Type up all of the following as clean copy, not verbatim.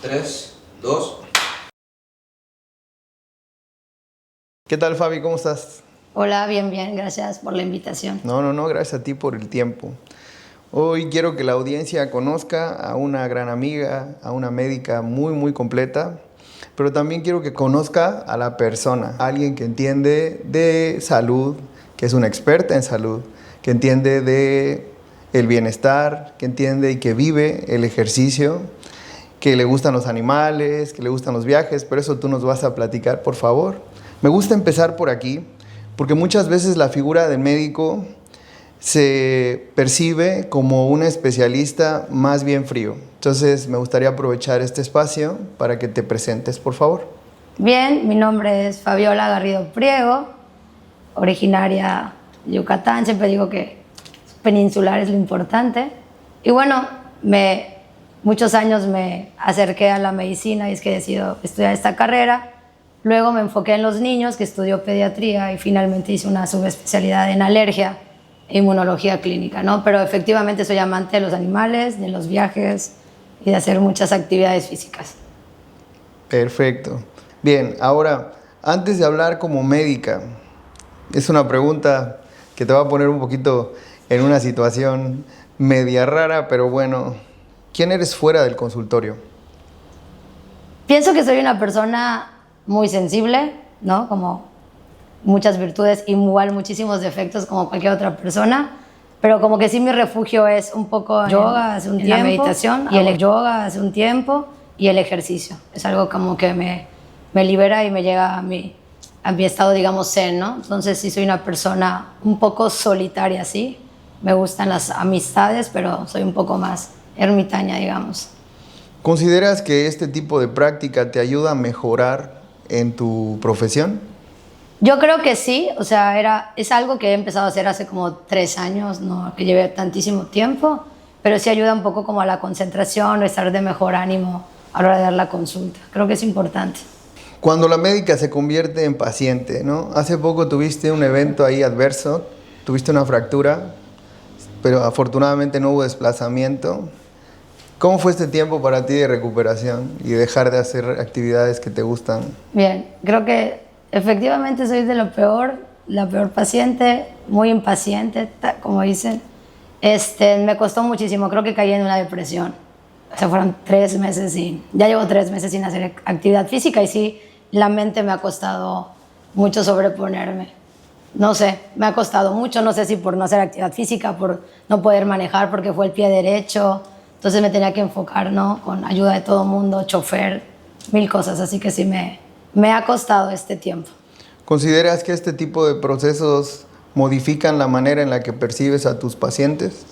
3, 2. ¿Qué tal, Fabi? ¿Cómo estás? Hola, bien, bien. Gracias por la invitación. No, gracias a ti por el tiempo. Hoy quiero que la audiencia conozca a una gran amiga, a una médica muy completa, pero también quiero que conozca a la persona, a alguien que entiende de salud, que es una experta en salud, que entiende de el bienestar, que entiende y que vive el ejercicio, que le gustan los animales, que le gustan los viajes, pero eso tú nos vas a platicar, por favor. Me gusta empezar por aquí, porque muchas veces la figura del médico se percibe como un especialista más bien frío. Entonces, me gustaría aprovechar este espacio para que te presentes, por favor. Bien, mi nombre es Fabiola Garrido Priego, originaria de Yucatán. Siempre digo que peninsular es lo importante. Y bueno, muchos años me acerqué a la medicina y es que decidí estudiar esta carrera. Luego me enfoqué en los niños, que estudió pediatría, y finalmente hice una subespecialidad en alergia e inmunología clínica, ¿no? Pero efectivamente soy amante de los animales, de los viajes y de hacer muchas actividades físicas. Perfecto. Bien, ahora, antes de hablar como médica, es una pregunta que te va a poner un poquito en una situación media rara, pero bueno, ¿quién eres fuera del consultorio? Pienso que soy una persona muy sensible, ¿no? Como muchas virtudes, igual muchísimos defectos como cualquier otra persona, pero como que sí mi refugio es un poco yoga hace un tiempo, la meditación y el yoga hace un tiempo y el ejercicio. Es algo como que me libera y me llega a mi estado, digamos, zen, ¿no? Entonces sí soy una persona un poco solitaria, sí. Me gustan las amistades, pero soy un poco más ermitaña, digamos. ¿Consideras que este tipo de práctica te ayuda a mejorar en tu profesión? Yo creo que sí, o sea, es algo que he empezado a hacer hace como 3 años, no que lleve tantísimo tiempo, pero sí ayuda un poco como a la concentración, o estar de mejor ánimo a la hora de dar la consulta. Creo que es importante. Cuando la médica se convierte en paciente, ¿no? Hace poco tuviste un evento ahí adverso, tuviste una fractura, pero afortunadamente no hubo desplazamiento. ¿Cómo fue este tiempo para ti de recuperación y dejar de hacer actividades que te gustan? Bien, creo que efectivamente soy de lo peor, la peor paciente, muy impaciente, como dicen. Me costó muchísimo, creo que caí en una depresión. O sea, fueron 3 meses ya llevo 3 meses sin hacer actividad física y sí, la mente me ha costado mucho sobreponerme. No sé, me ha costado mucho, no sé si por no hacer actividad física, por no poder manejar porque fue el pie derecho. Entonces me tenía que enfocar, ¿no? Con ayuda de todo mundo, chofer, 1000 cosas, así que sí me ha costado este tiempo. ¿Consideras que este tipo de procesos modifican la manera en la que percibes a tus pacientes?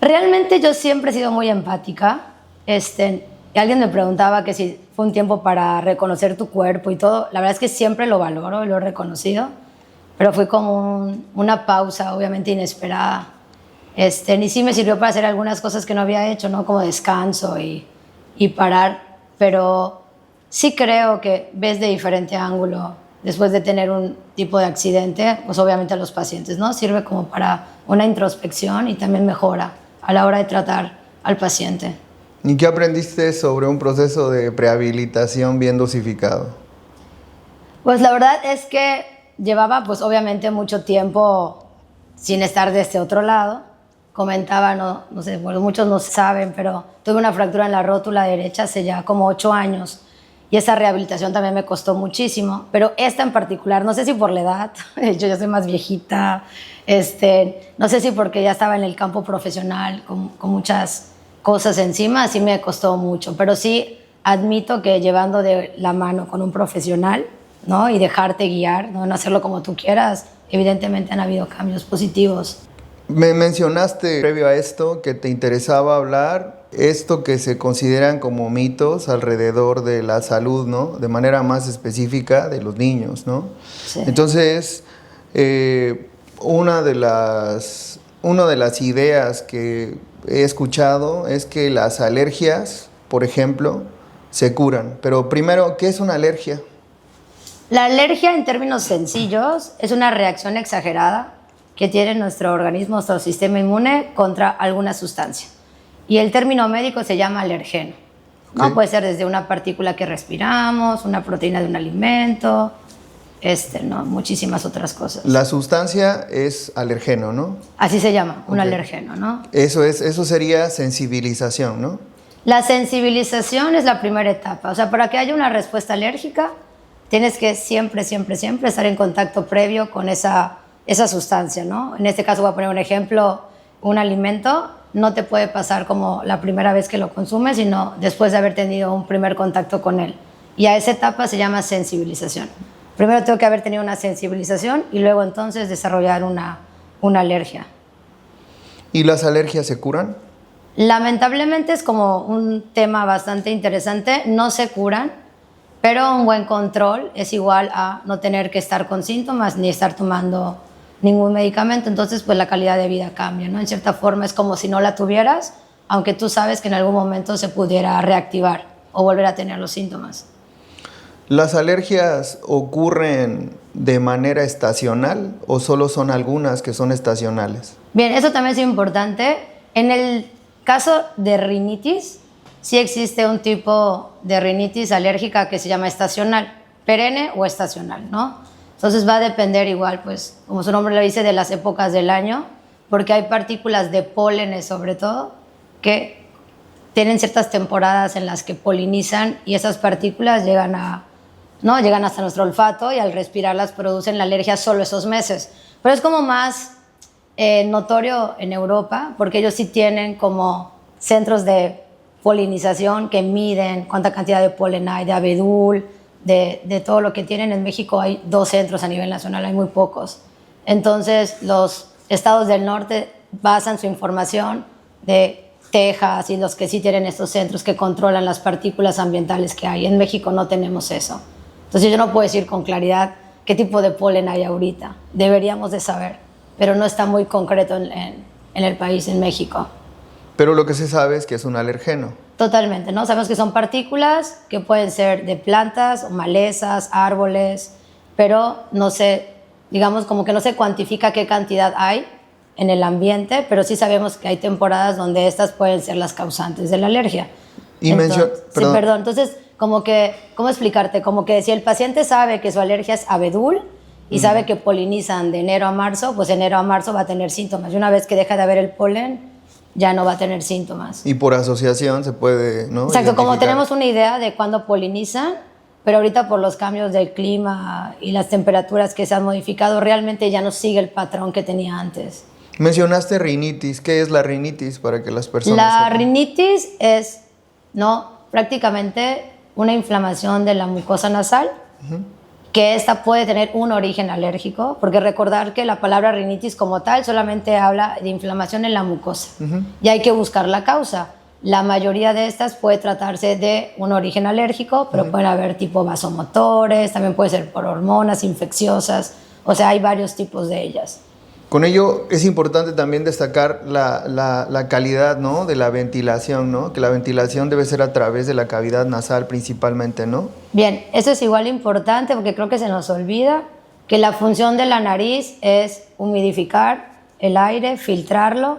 Realmente yo siempre he sido muy empática. Y alguien me preguntaba que si fue un tiempo para reconocer tu cuerpo y todo. La verdad es que siempre lo valoro y lo he reconocido, pero fue como una pausa, obviamente inesperada. Y sí me sirvió para hacer algunas cosas que no había hecho, ¿no? Como descanso y parar, pero sí creo que ves de diferente ángulo después de tener un tipo de accidente, pues obviamente a los pacientes, ¿no? Sirve como para una introspección y también mejora a la hora de tratar al paciente. ¿Y qué aprendiste sobre un proceso de prehabilitación bien dosificado? Pues la verdad es que llevaba pues obviamente mucho tiempo sin estar de este otro lado. Comentaba, no sé, bueno, muchos no saben, pero tuve una fractura en la rótula derecha hace ya como 8 años y esa rehabilitación también me costó muchísimo, pero esta en particular, no sé si por la edad, yo ya soy más viejita, no sé si porque ya estaba en el campo profesional con muchas cosas encima, sí me costó mucho, pero sí admito que llevando de la mano con un profesional, ¿no? Y dejarte guiar, no hacerlo como tú quieras, evidentemente han habido cambios positivos. Me mencionaste previo a esto que te interesaba hablar esto que se consideran como mitos alrededor de la salud, ¿no? De manera más específica de los niños, ¿no? Sí. Entonces, una de las ideas que he escuchado es que las alergias, por ejemplo, se curan. Pero primero, ¿qué es una alergia? La alergia, en términos sencillos, es una reacción exagerada que tiene nuestro organismo, nuestro sistema inmune contra alguna sustancia. Y el término médico se llama alergeno. ¿no? Puede ser desde una partícula que respiramos, una proteína de un alimento, ¿no? Muchísimas otras cosas. La sustancia es alergeno, ¿no? Así se llama, un alergeno, ¿no? Eso sería sensibilización, ¿no? La sensibilización es la primera etapa. O sea, para que haya una respuesta alérgica, tienes que siempre estar en contacto previo con esa sustancia, ¿no? En este caso voy a poner un ejemplo, un alimento no te puede pasar como la primera vez que lo consumes, sino después de haber tenido un primer contacto con él. Y a esa etapa se llama sensibilización. Primero tengo que haber tenido una sensibilización y luego entonces desarrollar una alergia. ¿Y las alergias se curan? Lamentablemente es como un tema bastante interesante, no se curan, pero un buen control es igual a no tener que estar con síntomas ni estar tomando ningún medicamento, entonces pues la calidad de vida cambia, ¿no? En cierta forma es como si no la tuvieras, aunque tú sabes que en algún momento se pudiera reactivar o volver a tener los síntomas. ¿Las alergias ocurren de manera estacional o solo son algunas que son estacionales? Bien, eso también es importante. En el caso de rinitis, sí existe un tipo de rinitis alérgica que se llama estacional, perenne o estacional, ¿no? Entonces va a depender igual, pues, como su nombre lo dice, de las épocas del año, porque hay partículas de pólenes sobre todo que tienen ciertas temporadas en las que polinizan y esas partículas llegan hasta nuestro olfato y al respirarlas producen la alergia solo esos meses. Pero es como más notorio en Europa, porque ellos sí tienen como centros de polinización que miden cuánta cantidad de polen hay, de abedul, de todo lo que tienen. En México hay 2 centros a nivel nacional, hay muy pocos. Entonces los estados del norte basan su información de Texas y los que sí tienen estos centros que controlan las partículas ambientales que hay. En México no tenemos eso. Entonces yo no puedo decir con claridad qué tipo de polen hay ahorita. Deberíamos de saber, pero no está muy concreto en el país, en México. Pero lo que se sabe es que es un alergeno. Totalmente, ¿no? Sabemos que son partículas que pueden ser de plantas o malezas, árboles, pero no se, digamos, como que no se cuantifica qué cantidad hay en el ambiente, pero sí sabemos que hay temporadas donde estas pueden ser las causantes de la alergia. Entonces, como que, ¿cómo explicarte? Como que si el paciente sabe que su alergia es abedul y sabe que polinizan de enero a marzo, pues enero a marzo va a tener síntomas. Y una vez que deja de haber el polen, ya no va a tener síntomas. Y por asociación se puede, ¿no? Exacto, como tenemos una idea de cuándo polinizan, pero ahorita por los cambios del clima y las temperaturas que se han modificado, realmente ya no sigue el patrón que tenía antes. Mencionaste rinitis. ¿Qué es la rinitis para que las personas La sepan? rinitis es, ¿no?, prácticamente una inflamación de la mucosa nasal, que esta puede tener un origen alérgico, porque recordar que la palabra rinitis como tal solamente habla de inflamación en la mucosa, y hay que buscar la causa. La mayoría de estas puede tratarse de un origen alérgico, pero pueden haber tipo vasomotores, también puede ser por hormonas infecciosas, o sea, hay varios tipos de ellas. Con ello es importante también destacar la calidad, ¿no?, de la ventilación, ¿no? Que la ventilación debe ser a través de la cavidad nasal principalmente, ¿no? Bien, eso es igual importante porque creo que se nos olvida que la función de la nariz es humidificar el aire, filtrarlo,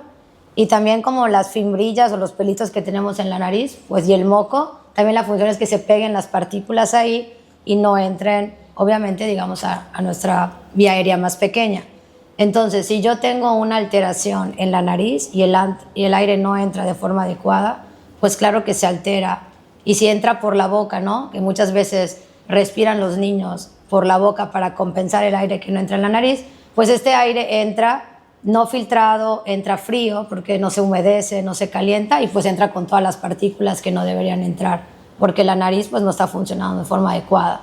y también como las fibrillas o los pelitos que tenemos en la nariz, pues, y el moco, también la función es que se peguen las partículas ahí y no entren, obviamente, digamos, a nuestra vía aérea más pequeña. Entonces, si yo tengo una alteración en la nariz y el aire no entra de forma adecuada, pues claro que se altera. Y si entra por la boca, ¿no?, que muchas veces respiran los niños por la boca para compensar el aire que no entra en la nariz, pues este aire entra no filtrado, entra frío porque no se humedece, no se calienta, y pues entra con todas las partículas que no deberían entrar, porque la nariz pues no está funcionando de forma adecuada.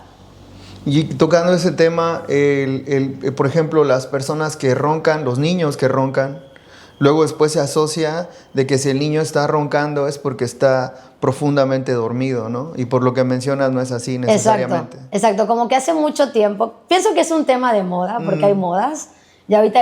Y tocando ese tema, por ejemplo, las personas que roncan, los niños que roncan, luego después se asocia de que si el niño está roncando es porque está profundamente dormido, ¿no? Y por lo que mencionas no es así necesariamente. Exacto, como que hace mucho tiempo, pienso que es un tema de moda, porque hay modas, y ahorita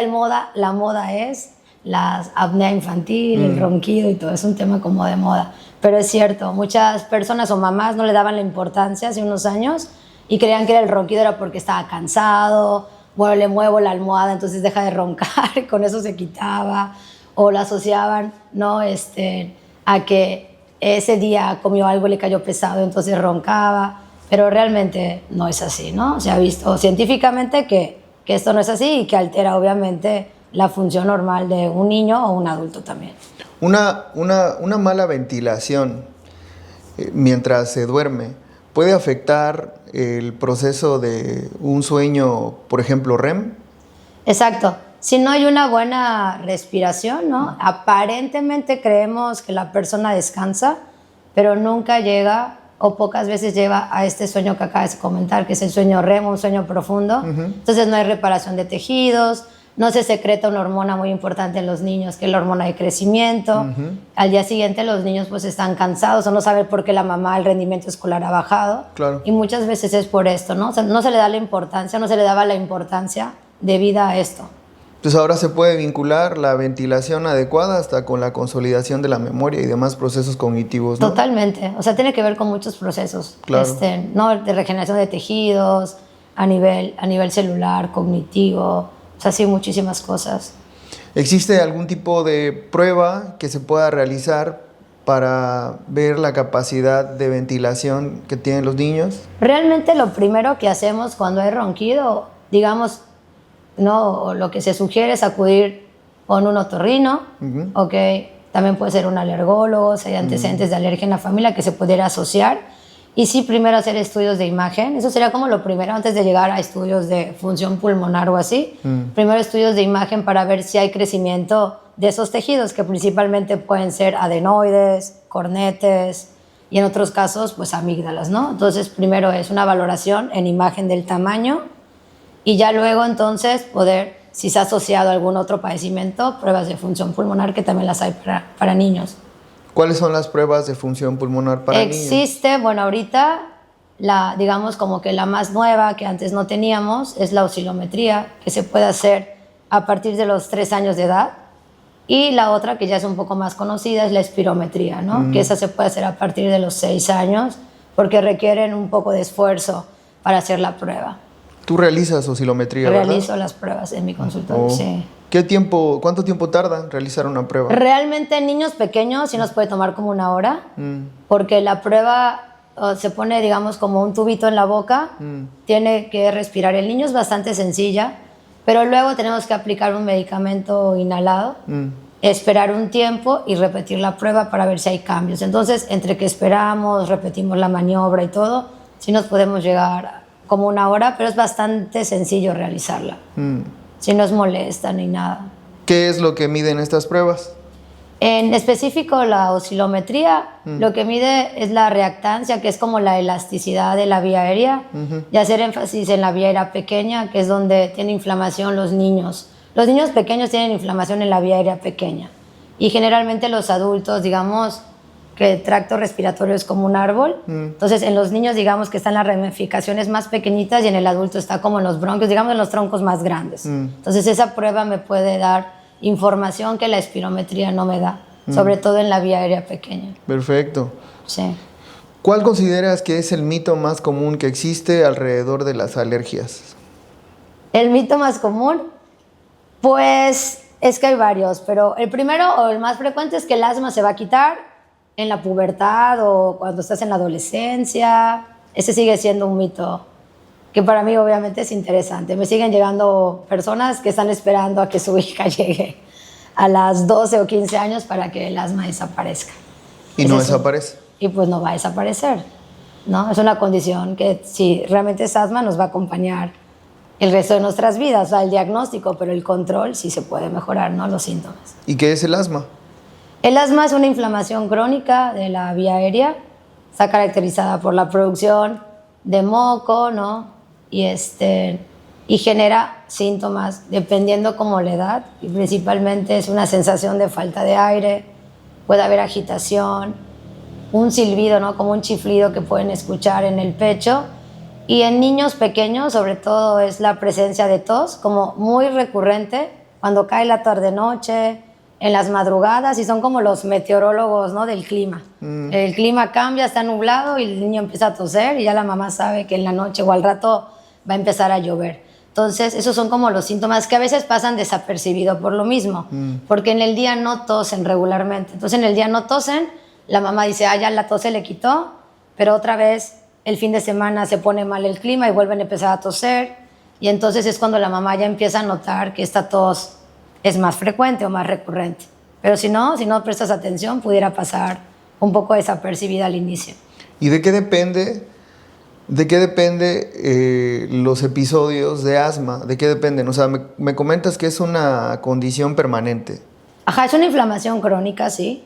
la moda es la apnea infantil, el ronquido y todo, es un tema como de moda. Pero es cierto, muchas personas o mamás no le daban la importancia hace unos años y creían que el ronquido era porque estaba cansado, bueno, le muevo la almohada, entonces deja de roncar, y con eso se quitaba, o lo asociaban, ¿no?, a que ese día comió algo, le cayó pesado, entonces roncaba, pero realmente no es así, ¿no? Se ha visto científicamente que esto no es así y que altera obviamente la función normal de un niño o un adulto también. Una mala ventilación mientras se duerme puede afectar el proceso de un sueño, por ejemplo, REM. Exacto. Si no hay una buena respiración, ¿no? Aparentemente creemos que la persona descansa, pero nunca llega o pocas veces lleva a este sueño que acabas de comentar, que es el sueño REM, un sueño profundo. Entonces no hay reparación de tejidos, no se secreta una hormona muy importante en los niños, que es la hormona de crecimiento. Al día siguiente los niños pues están cansados o no saben por qué la mamá el rendimiento escolar ha bajado. Claro. Y muchas veces es por esto, ¿no? O sea, no se le da la importancia, no se le daba la importancia debida a esto. Entonces ahora se puede vincular la ventilación adecuada hasta con la consolidación de la memoria y demás procesos cognitivos, ¿no? Totalmente. O sea, tiene que ver con muchos procesos. Claro. ¿No? De regeneración de tejidos, a nivel celular, cognitivo. O sea, sí, muchísimas cosas. ¿Existe algún tipo de prueba que se pueda realizar para ver la capacidad de ventilación que tienen los niños? Realmente lo primero que hacemos cuando hay ronquido, digamos, no, lo que se sugiere es acudir con un otorrino, ¿ok? También puede ser un alergólogo, si hay antecedentes de alergia en la familia que se pudiera asociar. Y sí, primero hacer estudios de imagen. Eso sería como lo primero antes de llegar a estudios de función pulmonar o así. Primero estudios de imagen para ver si hay crecimiento de esos tejidos, que principalmente pueden ser adenoides, cornetes y en otros casos, pues amígdalas, ¿no? Entonces, primero es una valoración en imagen del tamaño y ya luego entonces poder, si se ha asociado a algún otro padecimiento, pruebas de función pulmonar que también las hay para niños. ¿Cuáles son las pruebas de función pulmonar para niños? Existe, bueno, ahorita, digamos como que la más nueva que antes no teníamos es la oscilometría, que se puede hacer a partir de los 3 años de edad. Y la otra, que ya es un poco más conocida, es la espirometría, ¿no? Que esa se puede hacer a partir de los 6 años, porque requieren un poco de esfuerzo para hacer la prueba. Tú realizas oscilometría, ¿verdad? Realizo las pruebas en mi consultorio, sí. ¿Cuánto tiempo tarda en realizar una prueba? Realmente en niños pequeños sí nos puede tomar como 1 hora, porque la prueba se pone, digamos, como un tubito en la boca, tiene que respirar. El niño es bastante sencilla, pero luego tenemos que aplicar un medicamento inhalado, esperar un tiempo y repetir la prueba para ver si hay cambios. Entonces, entre que esperamos, repetimos la maniobra y todo, sí nos podemos llegar como 1 hora, pero es bastante sencillo realizarla. Si no es molesta ni nada. ¿Qué es lo que miden estas pruebas? En específico, la oscilometría lo que mide es la reactancia, que es como la elasticidad de la vía aérea, y hacer énfasis en la vía aérea pequeña, que es donde tiene inflamación los niños. Los niños pequeños tienen inflamación en la vía aérea pequeña, y generalmente los adultos, digamos, que el tracto respiratorio es como un árbol. Entonces, en los niños, digamos que están las ramificaciones más pequeñitas y en el adulto está como en los bronquios, digamos en los troncos más grandes. Entonces, esa prueba me puede dar información que la espirometría no me da, sobre todo en la vía aérea pequeña. Perfecto. Sí. ¿Cuál consideras que es el mito más común que existe alrededor de las alergias? El mito más común, pues es que hay varios, pero el primero o el más frecuente es que el asma se va a quitar en la pubertad o cuando estás en la adolescencia. Ese sigue siendo un mito que para mí obviamente es interesante. Me siguen llegando personas que están esperando a que su hija llegue a las 12 o 15 años para que el asma desaparezca. ¿Y no desaparece? Y pues no va a desaparecer, ¿no? Es una condición que si realmente es asma nos va a acompañar el resto de nuestras vidas. O sea, el diagnóstico, pero el control sí se puede mejorar, ¿no? Los síntomas. ¿Y qué es el asma? El asma es una inflamación crónica de la vía aérea. Está caracterizada por la producción de moco, ¿no? Y genera síntomas dependiendo como la edad. Y principalmente es una sensación de falta de aire. Puede haber agitación, un silbido, ¿no? Como un chiflido que pueden escuchar en el pecho. Y en niños pequeños, sobre todo, es la presencia de tos, como muy recurrente, cuando cae la tarde-noche, en las madrugadas, y son como los meteorólogos, ¿no? Del clima. El clima cambia, está nublado y el niño empieza a toser y ya la mamá sabe que en la noche o al rato va a empezar a llover. Entonces, esos son como los síntomas que a veces pasan desapercibidos por lo mismo, porque en el día no tosen regularmente. Entonces, en el día no tosen, la mamá dice, ya la tos se le quitó, pero otra vez el fin de semana se pone mal el clima y vuelven a empezar a toser. Y entonces es cuando la mamá ya empieza a notar que esta tos es más frecuente o más recurrente. Pero si no prestas atención, pudiera pasar un poco desapercibida al inicio. ¿Y de qué depende los episodios de asma? ¿De qué dependen? O sea, me comentas que es una condición permanente. Ajá, es una inflamación crónica, sí.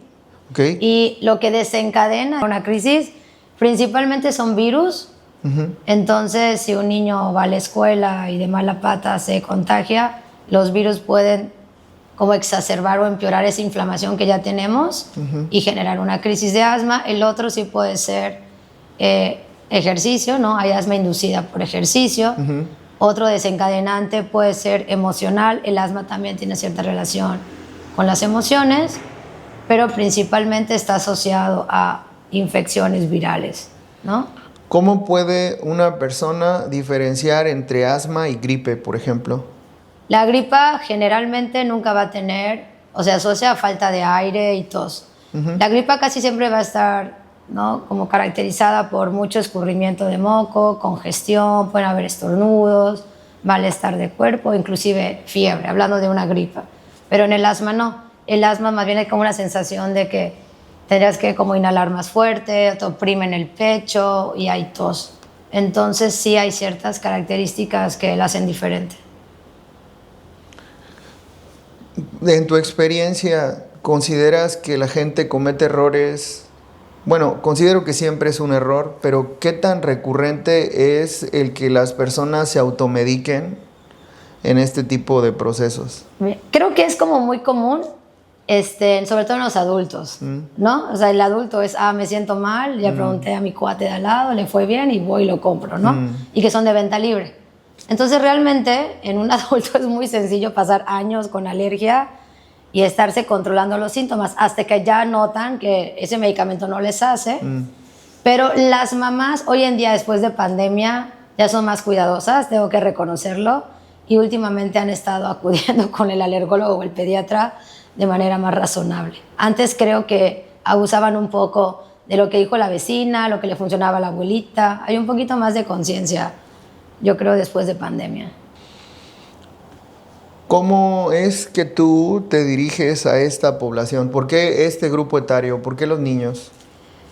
Okay. Y lo que desencadena una crisis principalmente son virus. Entonces, si un niño va a la escuela y de mala pata se contagia, los virus pueden como exacerbar o empeorar esa inflamación que ya tenemos y generar una crisis de asma. El otro sí puede ser ejercicio, ¿no? Hay asma inducida por ejercicio. Otro desencadenante puede ser emocional. El asma también tiene cierta relación con las emociones, pero principalmente está asociado a infecciones virales, ¿no? ¿Cómo puede una persona diferenciar entre asma y gripe, por ejemplo? La gripa generalmente nunca va a tener, o sea, asocia a falta de aire y tos. La gripa casi siempre va a estar, ¿no?, como caracterizada por mucho escurrimiento de moco, congestión, pueden haber estornudos, malestar de cuerpo, inclusive fiebre, hablando de una gripa. Pero en el asma no. El asma más bien es como una sensación de que tendrías que como inhalar más fuerte, te oprimen el pecho y hay tos. Entonces sí hay ciertas características que la hacen diferente. En tu experiencia, ¿consideras que la gente comete errores? Bueno, considero que siempre es un error, pero ¿qué tan recurrente es el que las personas se automediquen en este tipo de procesos? Creo que es como muy común, sobre todo en los adultos, ¿no? O sea, el adulto es, me siento mal, ya pregunté a mi cuate de al lado, le fue bien y voy y lo compro, ¿no? Y que son de venta libre. Entonces, realmente, en un adulto es muy sencillo pasar años con alergia y estarse controlando los síntomas hasta que ya notan que ese medicamento no les hace. Pero las mamás hoy en día, después de pandemia, ya son más cuidadosas, tengo que reconocerlo, y últimamente han estado acudiendo con el alergólogo o el pediatra de manera más razonable. Antes creo que abusaban un poco de lo que dijo la vecina, lo que le funcionaba a la abuelita. Hay un poquito más de conciencia, yo creo, después de pandemia. ¿Cómo es que tú te diriges a esta población? ¿Por qué este grupo etario? ¿Por qué los niños?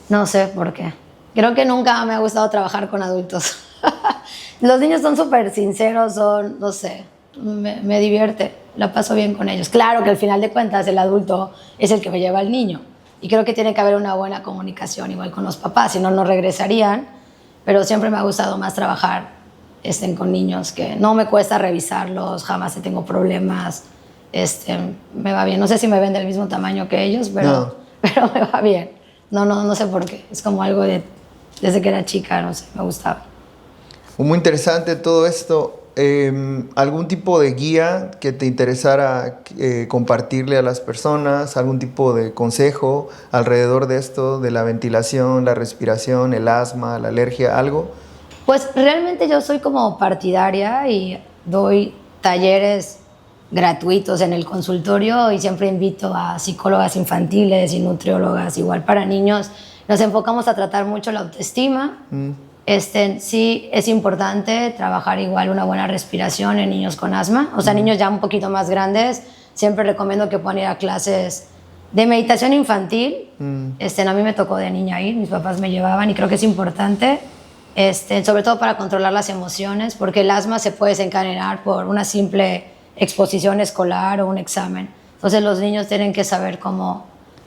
No sé por qué. Creo que nunca me ha gustado trabajar con adultos. Los niños son súper sinceros, no sé, me divierte, la paso bien con ellos. Claro que al final de cuentas el adulto es el que me lleva al niño y creo que tiene que haber una buena comunicación igual con los papás, si no, no regresarían, pero siempre me ha gustado más trabajar con niños, que no me cuesta revisarlos, jamás tengo problemas, me va bien. No sé si me ven del mismo tamaño que ellos, pero me va bien. No sé por qué, es como algo desde que era chica, no sé, me gustaba. Muy interesante todo esto. ¿Algún tipo de guía que te interesara compartirle a las personas? ¿Algún tipo de consejo alrededor de esto, de la ventilación, la respiración, el asma, la alergia, algo? Pues realmente yo soy como partidaria y doy talleres gratuitos en el consultorio y siempre invito a psicólogas infantiles y nutriólogas igual para niños. Nos enfocamos a tratar mucho la autoestima. Sí es importante trabajar igual una buena respiración en niños con asma. O sea, niños ya un poquito más grandes, siempre recomiendo que puedan ir a clases de meditación infantil. A mí me tocó de niña ir, mis papás me llevaban y creo que es importante, sobre todo para controlar las emociones, porque el asma se puede desencadenar por una simple exposición escolar o un examen. Entonces los niños tienen que saber cómo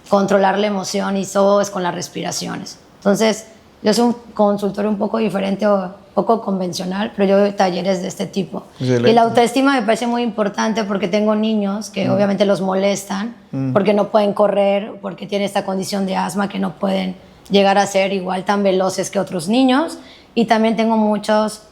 controlar la emoción y todo es con las respiraciones. Entonces, yo soy un consultorio un poco diferente o poco convencional, pero yo doy talleres de este tipo. Excelente. Y la autoestima me parece muy importante porque tengo niños que obviamente los molestan porque no pueden correr, porque tienen esta condición de asma que no pueden llegar a ser igual tan veloces que otros niños. Y también tengo muchos,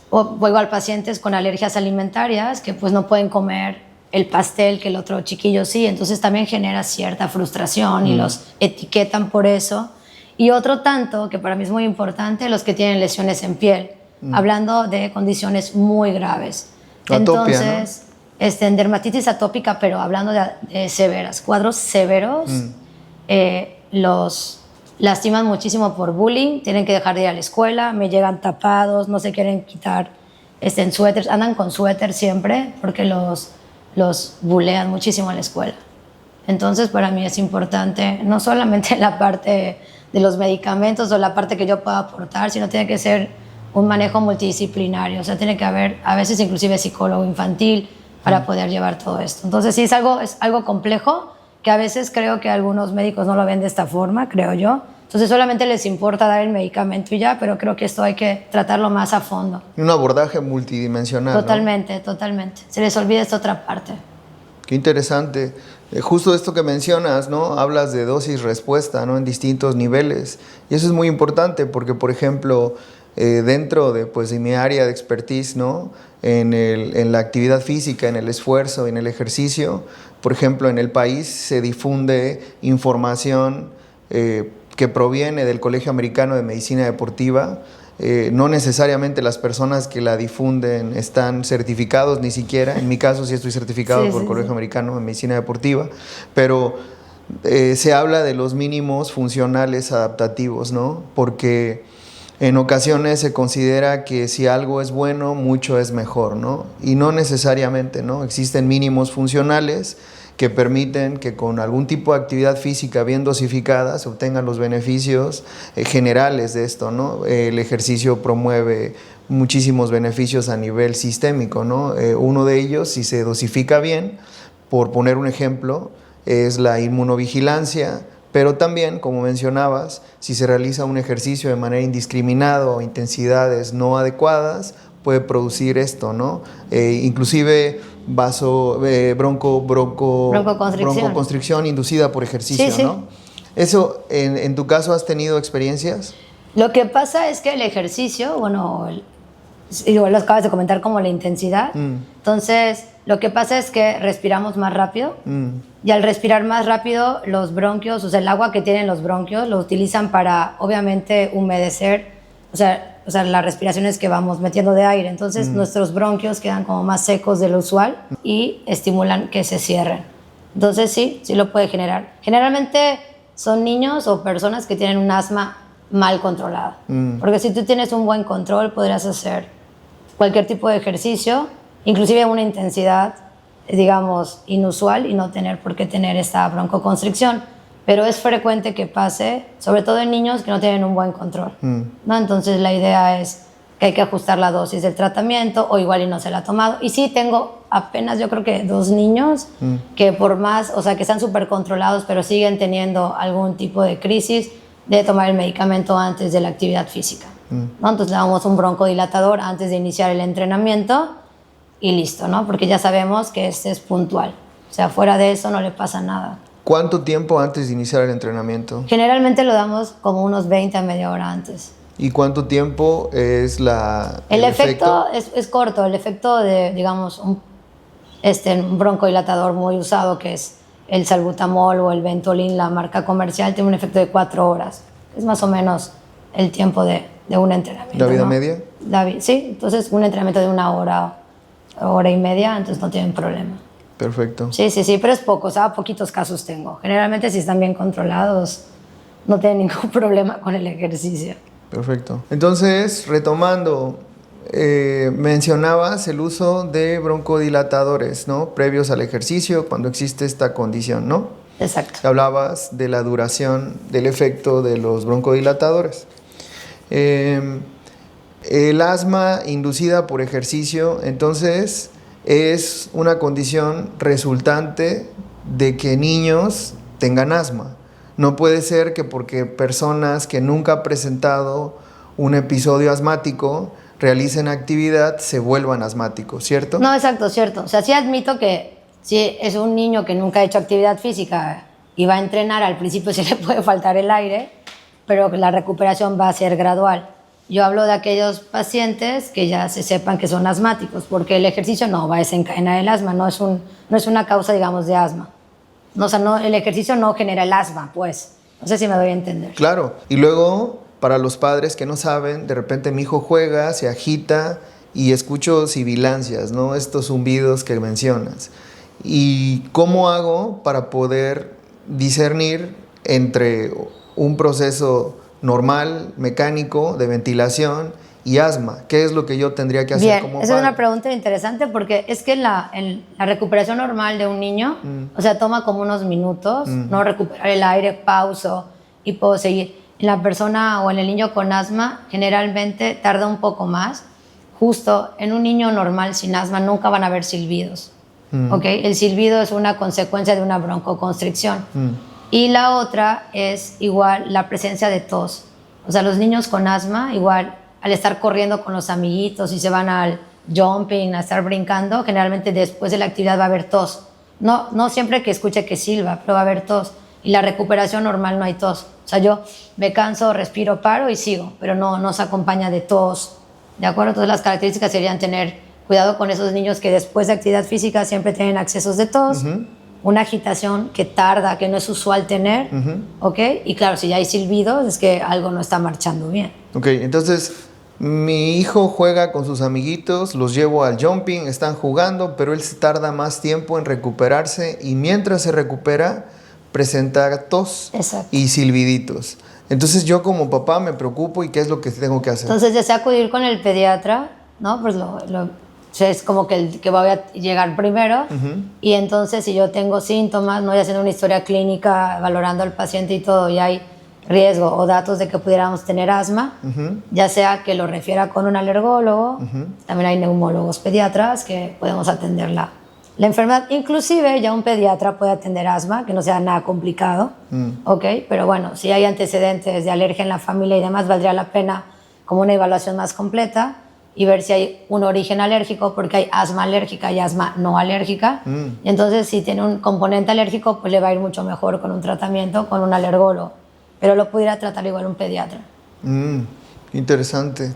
o igual pacientes con alergias alimentarias que pues no pueden comer el pastel que el otro chiquillo sí. Entonces también genera cierta frustración y los etiquetan por eso. Y otro tanto, que para mí es muy importante, los que tienen lesiones en piel, hablando de condiciones muy graves. Atopia, entonces, ¿no? En dermatitis atópica, pero hablando de severas, cuadros severos, los lastiman muchísimo por bullying, tienen que dejar de ir a la escuela, me llegan tapados, no se quieren quitar en suéteres, andan con suéter siempre porque los bulean muchísimo en la escuela. Entonces para mí es importante no solamente la parte de los medicamentos o la parte que yo pueda aportar, sino tiene que ser un manejo multidisciplinario, o sea, tiene que haber a veces inclusive psicólogo infantil para poder llevar todo esto. Entonces sí, es algo complejo, que a veces creo que algunos médicos no lo ven de esta forma, creo yo. Entonces solamente les importa dar el medicamento y ya, pero creo que esto hay que tratarlo más a fondo. Un abordaje multidimensional. Totalmente, ¿no? Totalmente. Se les olvida esta otra parte. Qué interesante. Justo esto que mencionas, ¿no? Hablas de dosis-respuesta, ¿no? En distintos niveles. Y eso es muy importante porque, por ejemplo, dentro de mi área de expertise, ¿no? En la actividad física, en el esfuerzo, en el ejercicio, por ejemplo, en el país se difunde información que proviene del Colegio Americano de Medicina Deportiva. No necesariamente las personas que la difunden están certificados, ni siquiera. En mi caso sí estoy certificado por el Colegio Americano de Medicina Deportiva, pero se habla de los mínimos funcionales adaptativos, ¿no? Porque en ocasiones se considera que si algo es bueno, mucho es mejor, ¿no? Y no necesariamente, ¿no? Existen mínimos funcionales que permiten que con algún tipo de actividad física bien dosificada se obtengan los beneficios generales de esto, ¿no? El ejercicio promueve muchísimos beneficios a nivel sistémico, ¿no? Uno de ellos, si se dosifica bien, por poner un ejemplo, es la inmunovigilancia, pero también, como mencionabas, si se realiza un ejercicio de manera indiscriminada o intensidades no adecuadas, puede producir esto, ¿no? Inclusive broncoconstricción inducida por ejercicio, sí. ¿No? Eso, en tu caso, ¿has tenido experiencias? Lo que pasa es que el ejercicio, bueno, igual lo acabas de comentar como la intensidad, entonces lo que pasa es que respiramos más rápido y al respirar más rápido los bronquios, o sea, el agua que tienen los bronquios lo utilizan para, obviamente, humedecer, o sea, las respiraciones que vamos metiendo de aire. Entonces nuestros bronquios quedan como más secos de lo usual y estimulan que se cierren. Entonces sí lo puede generar. Generalmente son niños o personas que tienen un asma mal controlada. Porque si tú tienes un buen control, podrías hacer cualquier tipo de ejercicio, inclusive una intensidad, digamos, inusual y no tener por qué tener esta broncoconstricción. Pero es frecuente que pase, sobre todo en niños que no tienen un buen control, ¿no? Entonces la idea es que hay que ajustar la dosis del tratamiento o igual y no se la ha tomado. Y sí, tengo apenas yo creo que 2 niños que por más, o sea, que están súper controlados, pero siguen teniendo algún tipo de crisis de tomar el medicamento antes de la actividad física, ¿no? Entonces le damos un broncodilatador antes de iniciar el entrenamiento y listo, ¿no? Porque ya sabemos que este es puntual. O sea, fuera de eso no le pasa nada. ¿Cuánto tiempo antes de iniciar el entrenamiento? Generalmente lo damos como unos 20 a media hora antes. ¿Y cuánto tiempo es el efecto? Es corto. El efecto de, digamos, un broncodilatador muy usado, que es el salbutamol o el Ventolin, la marca comercial, tiene un efecto de 4 horas. Es más o menos el tiempo de un entrenamiento. ¿La vida ¿no? media? Sí, entonces un entrenamiento de 1 hora, hora y media, entonces no tienen problema. Perfecto. Sí, pero es poco, o sea, poquitos casos tengo. Generalmente si están bien controlados, no tienen ningún problema con el ejercicio. Perfecto. Entonces, retomando, mencionabas el uso de broncodilatadores, ¿no? Previos al ejercicio, cuando existe esta condición, ¿no? Exacto. Hablabas de la duración del efecto de los broncodilatadores. El asma inducida por ejercicio, entonces, es una condición resultante de que niños tengan asma. No puede ser que porque personas que nunca han presentado un episodio asmático realicen actividad se vuelvan asmáticos, ¿cierto? No, exacto, cierto. O sea, sí admito que si es un niño que nunca ha hecho actividad física y va a entrenar, al principio se le puede faltar el aire, pero la recuperación va a ser gradual. Yo hablo de aquellos pacientes que ya se sepan que son asmáticos, porque el ejercicio no va a desencadenar el asma, no es una causa, digamos, de asma. No, o sea, el ejercicio no genera el asma, pues. No sé si me doy a entender. Claro. Y luego, para los padres que no saben, de repente mi hijo juega, se agita y escucho sibilancias, ¿no? Estos zumbidos que mencionas. ¿Y cómo hago para poder discernir entre un proceso normal, mecánico, de ventilación y asma. ¿Qué es lo que yo tendría que hacer Bien, como esa padre? es una pregunta interesante porque es que en la recuperación normal de un niño, o sea, toma como unos minutos, no recuperar el aire, pauso y puedo seguir. En la persona o en el niño con asma, generalmente tarda un poco más. Justo en un niño normal sin asma nunca van a haber silbidos. ¿Ok? El silbido es una consecuencia de una broncoconstricción. Y la otra es igual la presencia de tos. O sea, los niños con asma, igual al estar corriendo con los amiguitos y se van al jumping, a estar brincando, generalmente después de la actividad va a haber tos. No siempre que escuche que silba, pero va a haber tos. Y la recuperación normal no hay tos. O sea, yo me canso, respiro, paro y sigo, pero no se acompaña de tos. ¿De acuerdo? Entonces las características serían tener cuidado con esos niños que después de actividad física siempre tienen accesos de tos, una agitación que tarda, que no es usual tener, ¿ok? Y claro, si ya hay silbidos es que algo no está marchando bien. Ok, entonces mi hijo juega con sus amiguitos, los llevo al jumping, están jugando, pero él se tarda más tiempo en recuperarse y mientras se recupera presenta tos Exacto. y silbiditos. Entonces yo como papá me preocupo y ¿qué es lo que tengo que hacer? Entonces ya sea acudir con el pediatra, ¿no? Pues o sea, es como que el que voy a llegar primero y entonces si yo tengo síntomas, no voy haciendo una historia clínica, valorando al paciente y todo, y hay riesgo o datos de que pudiéramos tener asma, ya sea que lo refiera con un alergólogo, también hay neumólogos pediatras que podemos atender la enfermedad. Inclusive ya un pediatra puede atender asma, que no sea nada complicado, ¿ok? Pero bueno, si hay antecedentes de alergia en la familia y demás, valdría la pena como una evaluación más completa y ver si hay un origen alérgico, porque hay asma alérgica y asma no alérgica. Y entonces, si tiene un componente alérgico, pues le va a ir mucho mejor con un tratamiento, con un alergólogo. Pero lo pudiera tratar igual un pediatra. Interesante.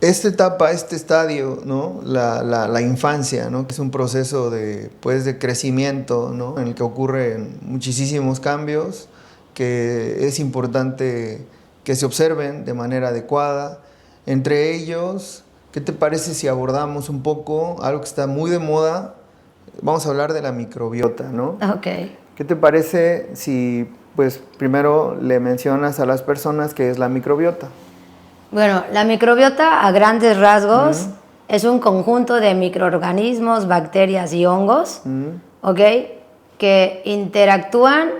Esta etapa, este estadio, ¿no? La infancia, ¿no? Que es un proceso de, pues, de crecimiento, ¿no? En el que ocurren muchísimos cambios, que es importante que se observen de manera adecuada. Entre ellos, ¿qué te parece si abordamos un poco algo que está muy de moda? Vamos a hablar de la microbiota, ¿no? Ok. ¿Qué te parece si, pues, primero le mencionas a las personas qué es la microbiota? Bueno, la microbiota a grandes rasgos es un conjunto de microorganismos, bacterias y hongos, ¿ok? Que interactúan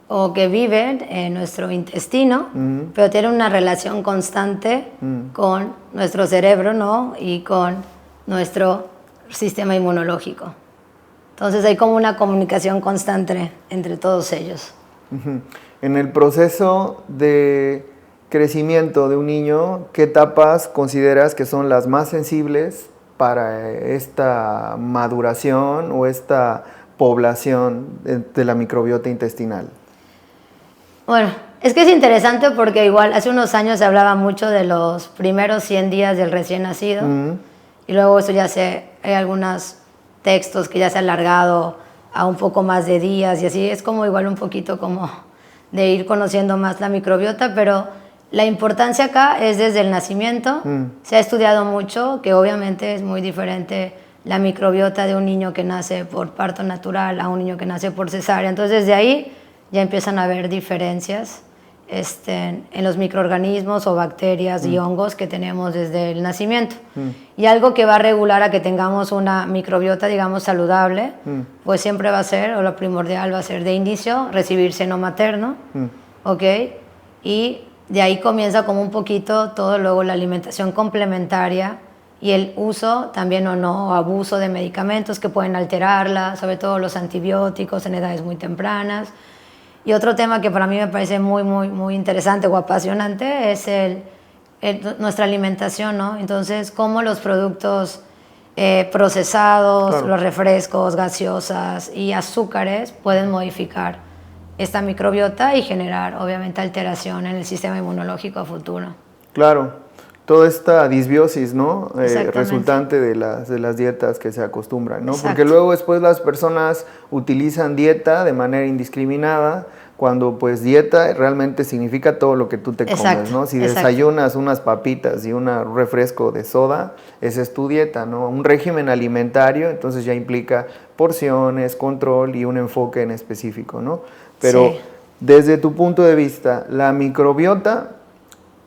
o que viven en nuestro intestino, pero tienen una relación constante con nuestro cerebro, ¿no? Y con nuestro sistema inmunológico. Entonces hay como una comunicación constante entre todos ellos. En el proceso de crecimiento de un niño, ¿qué etapas consideras que son las más sensibles para esta maduración o esta población de la microbiota intestinal? Bueno, es que es interesante porque igual hace unos años se hablaba mucho de los primeros 100 días del recién nacido y luego eso ya hay algunos textos que ya se ha alargado a un poco más de días y así es como igual un poquito como de ir conociendo más la microbiota, pero la importancia acá es desde el nacimiento. Se ha estudiado mucho que obviamente es muy diferente la microbiota de un niño que nace por parto natural a un niño que nace por cesárea. Entonces desde ahí ya empiezan a haber diferencias en los microorganismos o bacterias y hongos que tenemos desde el nacimiento. Y algo que va a regular a que tengamos una microbiota, digamos, saludable, pues siempre va a ser, o lo primordial va a ser de inicio, recibir seno materno, ¿ok? Y de ahí comienza como un poquito todo, luego la alimentación complementaria y el uso también o no, o abuso de medicamentos que pueden alterarla, sobre todo los antibióticos en edades muy tempranas. Y otro tema que para mí me parece muy interesante o apasionante es nuestra alimentación, ¿no? Entonces, cómo los productos procesados, claro, los refrescos, gaseosas y azúcares pueden modificar esta microbiota y generar, obviamente, alteración en el sistema inmunológico a futuro. Claro, toda esta disbiosis, ¿no? Resultante de las dietas que se acostumbran, ¿no? Exacto. Porque luego después las personas utilizan dieta de manera indiscriminada, cuando pues dieta realmente significa todo lo que tú te comes, ¿no? Si desayunas unas papitas y un refresco de soda, esa es tu dieta, ¿no? Un régimen alimentario, entonces ya implica porciones, control y un enfoque en específico, ¿no? Pero Desde tu punto de vista, la microbiota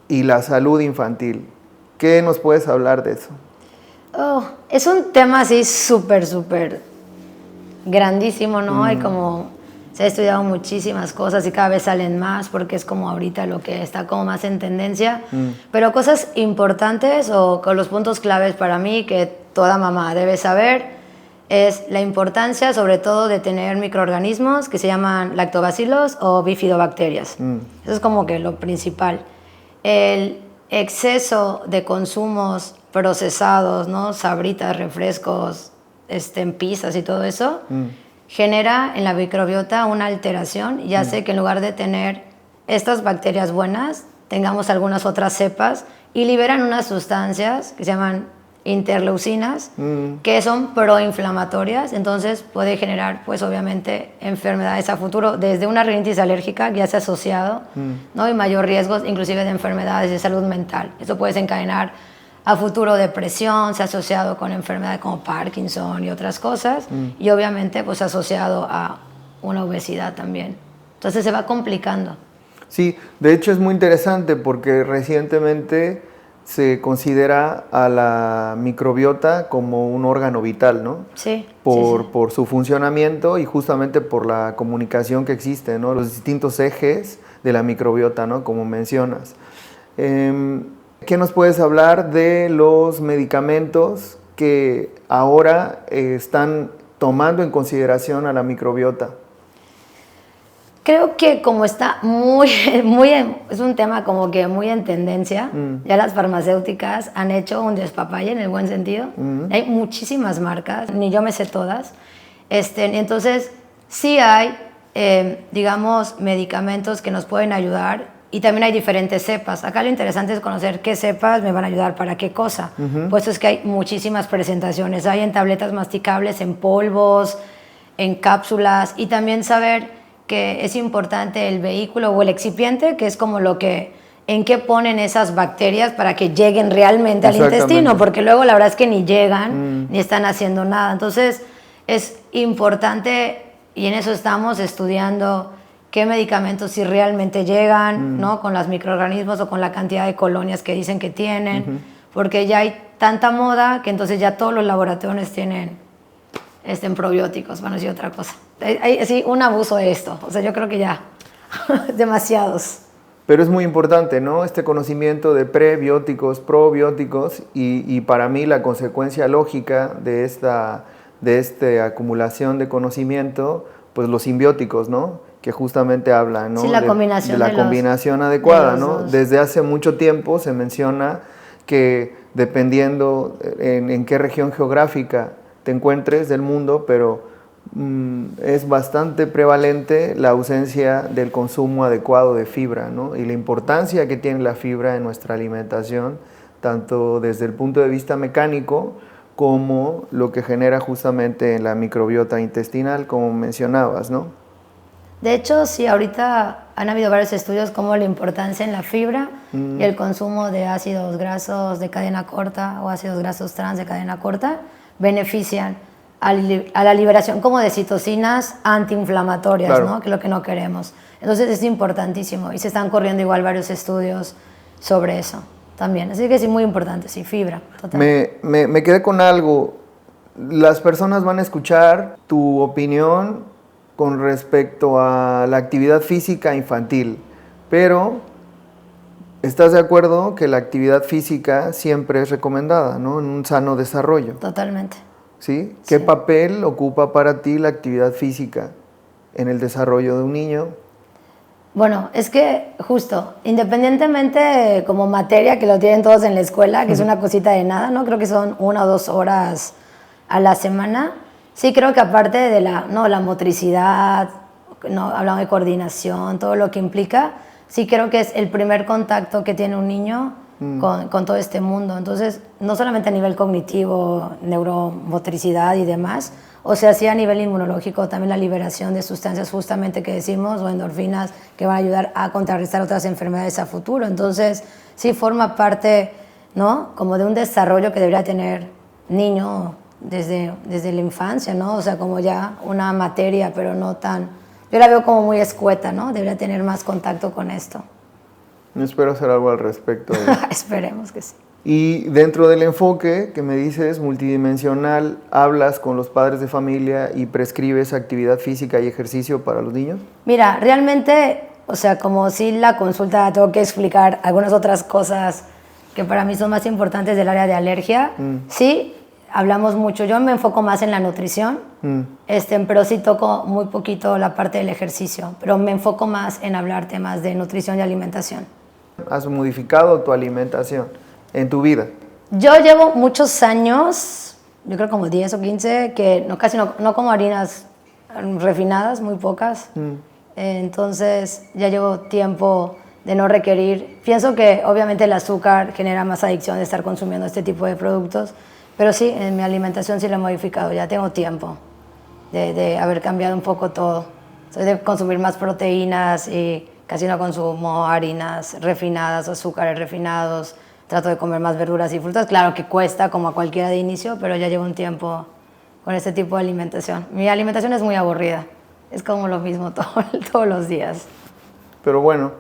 y la salud infantil, ¿qué nos puedes hablar de eso? Oh, es un tema así súper, súper grandísimo, ¿no? Hay como, se ha estudiado muchísimas cosas y cada vez salen más porque es como ahorita lo que está como más en tendencia. Pero cosas importantes o con los puntos claves para mí que toda mamá debe saber es la importancia sobre todo de tener microorganismos que se llaman lactobacilos o bifidobacterias. Eso es como que lo principal. El exceso de consumos procesados, ¿no? Sabritas, refrescos, en pizzas y todo eso, genera en la microbiota una alteración y hace que en lugar de tener estas bacterias buenas, tengamos algunas otras cepas y liberan unas sustancias que se llaman interleucinas, que son proinflamatorias, entonces puede generar, pues obviamente, enfermedades a futuro, desde una rinitis alérgica que ya se ha asociado, ¿no? Y mayor riesgo, inclusive de enfermedades de salud mental. Eso puede desencadenar a futuro depresión, se ha asociado con enfermedades como Parkinson y otras cosas, y obviamente pues asociado a una obesidad también. Entonces se va complicando. Sí, de hecho es muy interesante porque recientemente se considera a la microbiota como un órgano vital, ¿no? Sí. Por su funcionamiento y justamente por la comunicación que existe, ¿no? Los distintos ejes de la microbiota, ¿no? Como mencionas. ¿Qué nos puedes hablar de los medicamentos que ahora están tomando en consideración a la microbiota? Creo que como está es un tema como que muy en tendencia, ya las farmacéuticas han hecho un despapalle en el buen sentido. Hay muchísimas marcas, ni yo me sé todas. Entonces, sí hay, digamos, medicamentos que nos pueden ayudar y también hay diferentes cepas. Acá lo interesante es conocer qué cepas me van a ayudar para qué cosa. Puesto es que hay muchísimas presentaciones. Hay en tabletas masticables, en polvos, en cápsulas y también saber que es importante el vehículo o el excipiente, que es como lo que, en qué ponen esas bacterias para que lleguen realmente al intestino, porque luego la verdad es que ni llegan, ni están haciendo nada. Entonces es importante, y en eso estamos estudiando qué medicamentos si realmente llegan, ¿no? Con los microorganismos o con la cantidad de colonias que dicen que tienen, porque ya hay tanta moda que entonces ya todos los laboratorios tienen probióticos, van a decir otra cosa. Hay sí, un abuso de esto, o sea, yo creo que ya, demasiados. Pero es muy importante, ¿no? Este conocimiento de prebióticos, probióticos y para mí la consecuencia lógica de esta acumulación de conocimiento, pues los simbióticos, ¿no? Que justamente hablan, ¿no? Sí, la combinación de la combinación adecuada, ¿no? dos. Desde hace mucho tiempo se menciona que dependiendo en qué región geográfica te encuentres del mundo, pero es bastante prevalente la ausencia del consumo adecuado de fibra, ¿no? Y la importancia que tiene la fibra en nuestra alimentación, tanto desde el punto de vista mecánico como lo que genera justamente en la microbiota intestinal, como mencionabas, ¿no? De hecho, sí, ahorita han habido varios estudios como la importancia en la fibra y el consumo de ácidos grasos de cadena corta o ácidos grasos trans de cadena corta benefician a la liberación como de citocinas antiinflamatorias, claro, ¿no? Que es lo que no queremos. Entonces es importantísimo y se están corriendo igual varios estudios sobre eso también. Así que sí, muy importante, sí, fibra. Me quedé con algo. Las personas van a escuchar tu opinión con respecto a la actividad física infantil, pero ¿estás de acuerdo que la actividad física siempre es recomendada, ¿no? En un sano desarrollo. Totalmente. ¿Sí? ¿Qué papel ocupa para ti la actividad física en el desarrollo de un niño? Bueno, es que justo, independientemente como materia que lo tienen todos en la escuela, que es una cosita de nada, ¿no? Creo que son 1 o 2 horas a la semana. Sí creo que aparte de la motricidad, ¿no? Hablamos de coordinación, todo lo que implica, sí creo que es el primer contacto que tiene un niño con todo este mundo. Entonces, no solamente a nivel cognitivo, neuromotricidad y demás, o sea, sí a nivel inmunológico, también la liberación de sustancias justamente que decimos, o endorfinas, que van a ayudar a contrarrestar otras enfermedades a futuro. Entonces, sí forma parte, ¿no? Como de un desarrollo que debería tener niño desde la infancia, ¿no? O sea, como ya una materia, pero no tan Yo la veo como muy escueta, ¿no? Debería tener más contacto con esto. Espero hacer algo al respecto. Esperemos que sí. Y dentro del enfoque que me dices multidimensional, ¿hablas con los padres de familia y prescribes actividad física y ejercicio para los niños? Mira, realmente, o sea, como si la consulta tengo que explicar algunas otras cosas que para mí son más importantes del área de alergia, sí, hablamos mucho. Yo me enfoco más en la nutrición, pero sí toco muy poquito la parte del ejercicio, pero me enfoco más en hablar temas de nutrición y alimentación. ¿Has modificado tu alimentación en tu vida? Yo llevo muchos años, yo creo como 10 o 15, que casi no como harinas refinadas, muy pocas. Entonces ya llevo tiempo de no requerir. Pienso que obviamente el azúcar genera más adicción de estar consumiendo este tipo de productos, pero sí, en mi alimentación sí lo he modificado, ya tengo tiempo de haber cambiado un poco todo. Soy de consumir más proteínas y casi no consumo harinas refinadas o azúcares refinados. Trato de comer más verduras y frutas. Claro que cuesta como a cualquiera de inicio, pero ya llevo un tiempo con este tipo de alimentación. Mi alimentación es muy aburrida. Es como lo mismo todos los días. Pero bueno,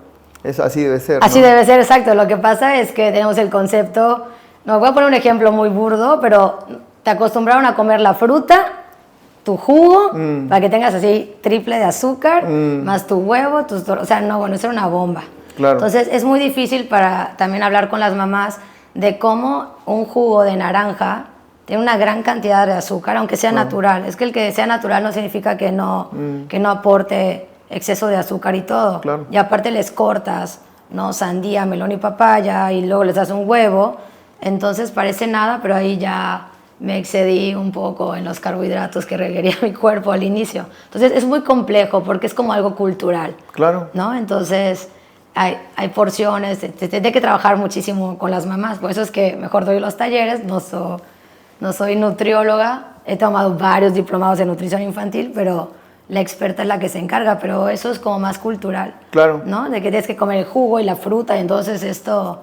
así debe ser, ¿no? Así debe ser, exacto. Lo que pasa es que tenemos el concepto... No, voy a poner un ejemplo muy burdo, pero te acostumbraron a comer la fruta, tu jugo, para que tengas así triple de azúcar, más tu huevo, o sea, no, bueno, eso era una bomba. Claro. Entonces es muy difícil para también hablar con las mamás de cómo un jugo de naranja tiene una gran cantidad de azúcar, aunque sea natural. Es que el que sea natural no significa que no aporte exceso de azúcar y todo. Claro. Y aparte les cortas, ¿no? Sandía, melón y papaya, y luego les das un huevo. Entonces parece nada, pero ahí ya me excedí un poco en los carbohidratos que requería mi cuerpo al inicio. Entonces es muy complejo porque es como algo cultural. Claro. ¿No? Entonces hay porciones, hay que trabajar muchísimo con las mamás. Por eso es que mejor doy los talleres, no soy nutrióloga. He tomado varios diplomados de nutrición infantil, pero la experta es la que se encarga. Pero eso es como más cultural. Claro. ¿No? De que tienes que comer el jugo y la fruta, y entonces esto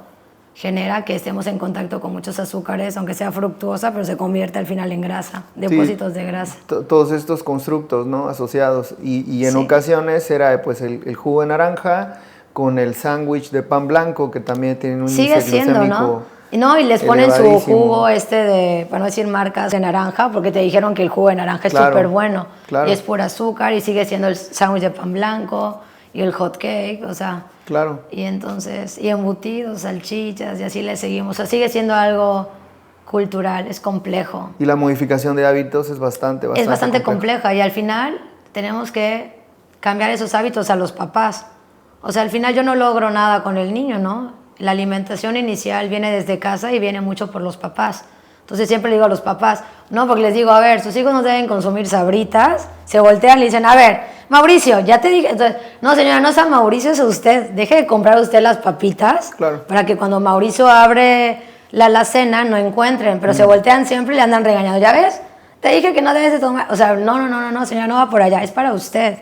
genera que estemos en contacto con muchos azúcares, aunque sea fructuosa, pero se convierte al final en grasa, depósitos de grasa. Todos estos constructos, ¿no? Asociados. Y en ocasiones era pues el jugo de naranja con el sándwich de pan blanco, que también tienen un sigue índice siendo, glucémico ¿no? Y les ponen su elevadísimo. jugo para no decir marcas, de naranja, porque te dijeron que el jugo de naranja es Claro, súper bueno. claro. Y es pura azúcar, y sigue siendo el sándwich de pan blanco y el hot cake, o sea. Claro. Y entonces, y embutidos, salchichas, y así le seguimos. O sea, sigue siendo algo cultural, es complejo. Y la modificación de hábitos es bastante Es bastante compleja, y al final tenemos que cambiar esos hábitos a los papás. O sea, al final yo no logro nada con el niño, ¿no? La alimentación inicial viene desde casa y viene mucho por los papás. Entonces siempre le digo a los papás, no, porque les digo, a ver, sus hijos no deben consumir Sabritas. Se voltean y le dicen, a ver, Mauricio, ya te dije. Entonces, no señora, no es a Mauricio, es a usted. Deje de comprar usted las papitas, claro, para que cuando Mauricio abre la alacena no encuentren. Pero se voltean siempre y le andan regañando. ¿Ya ves? Te dije que no debes de tomar. O sea, no, señora, no va por allá, es para usted.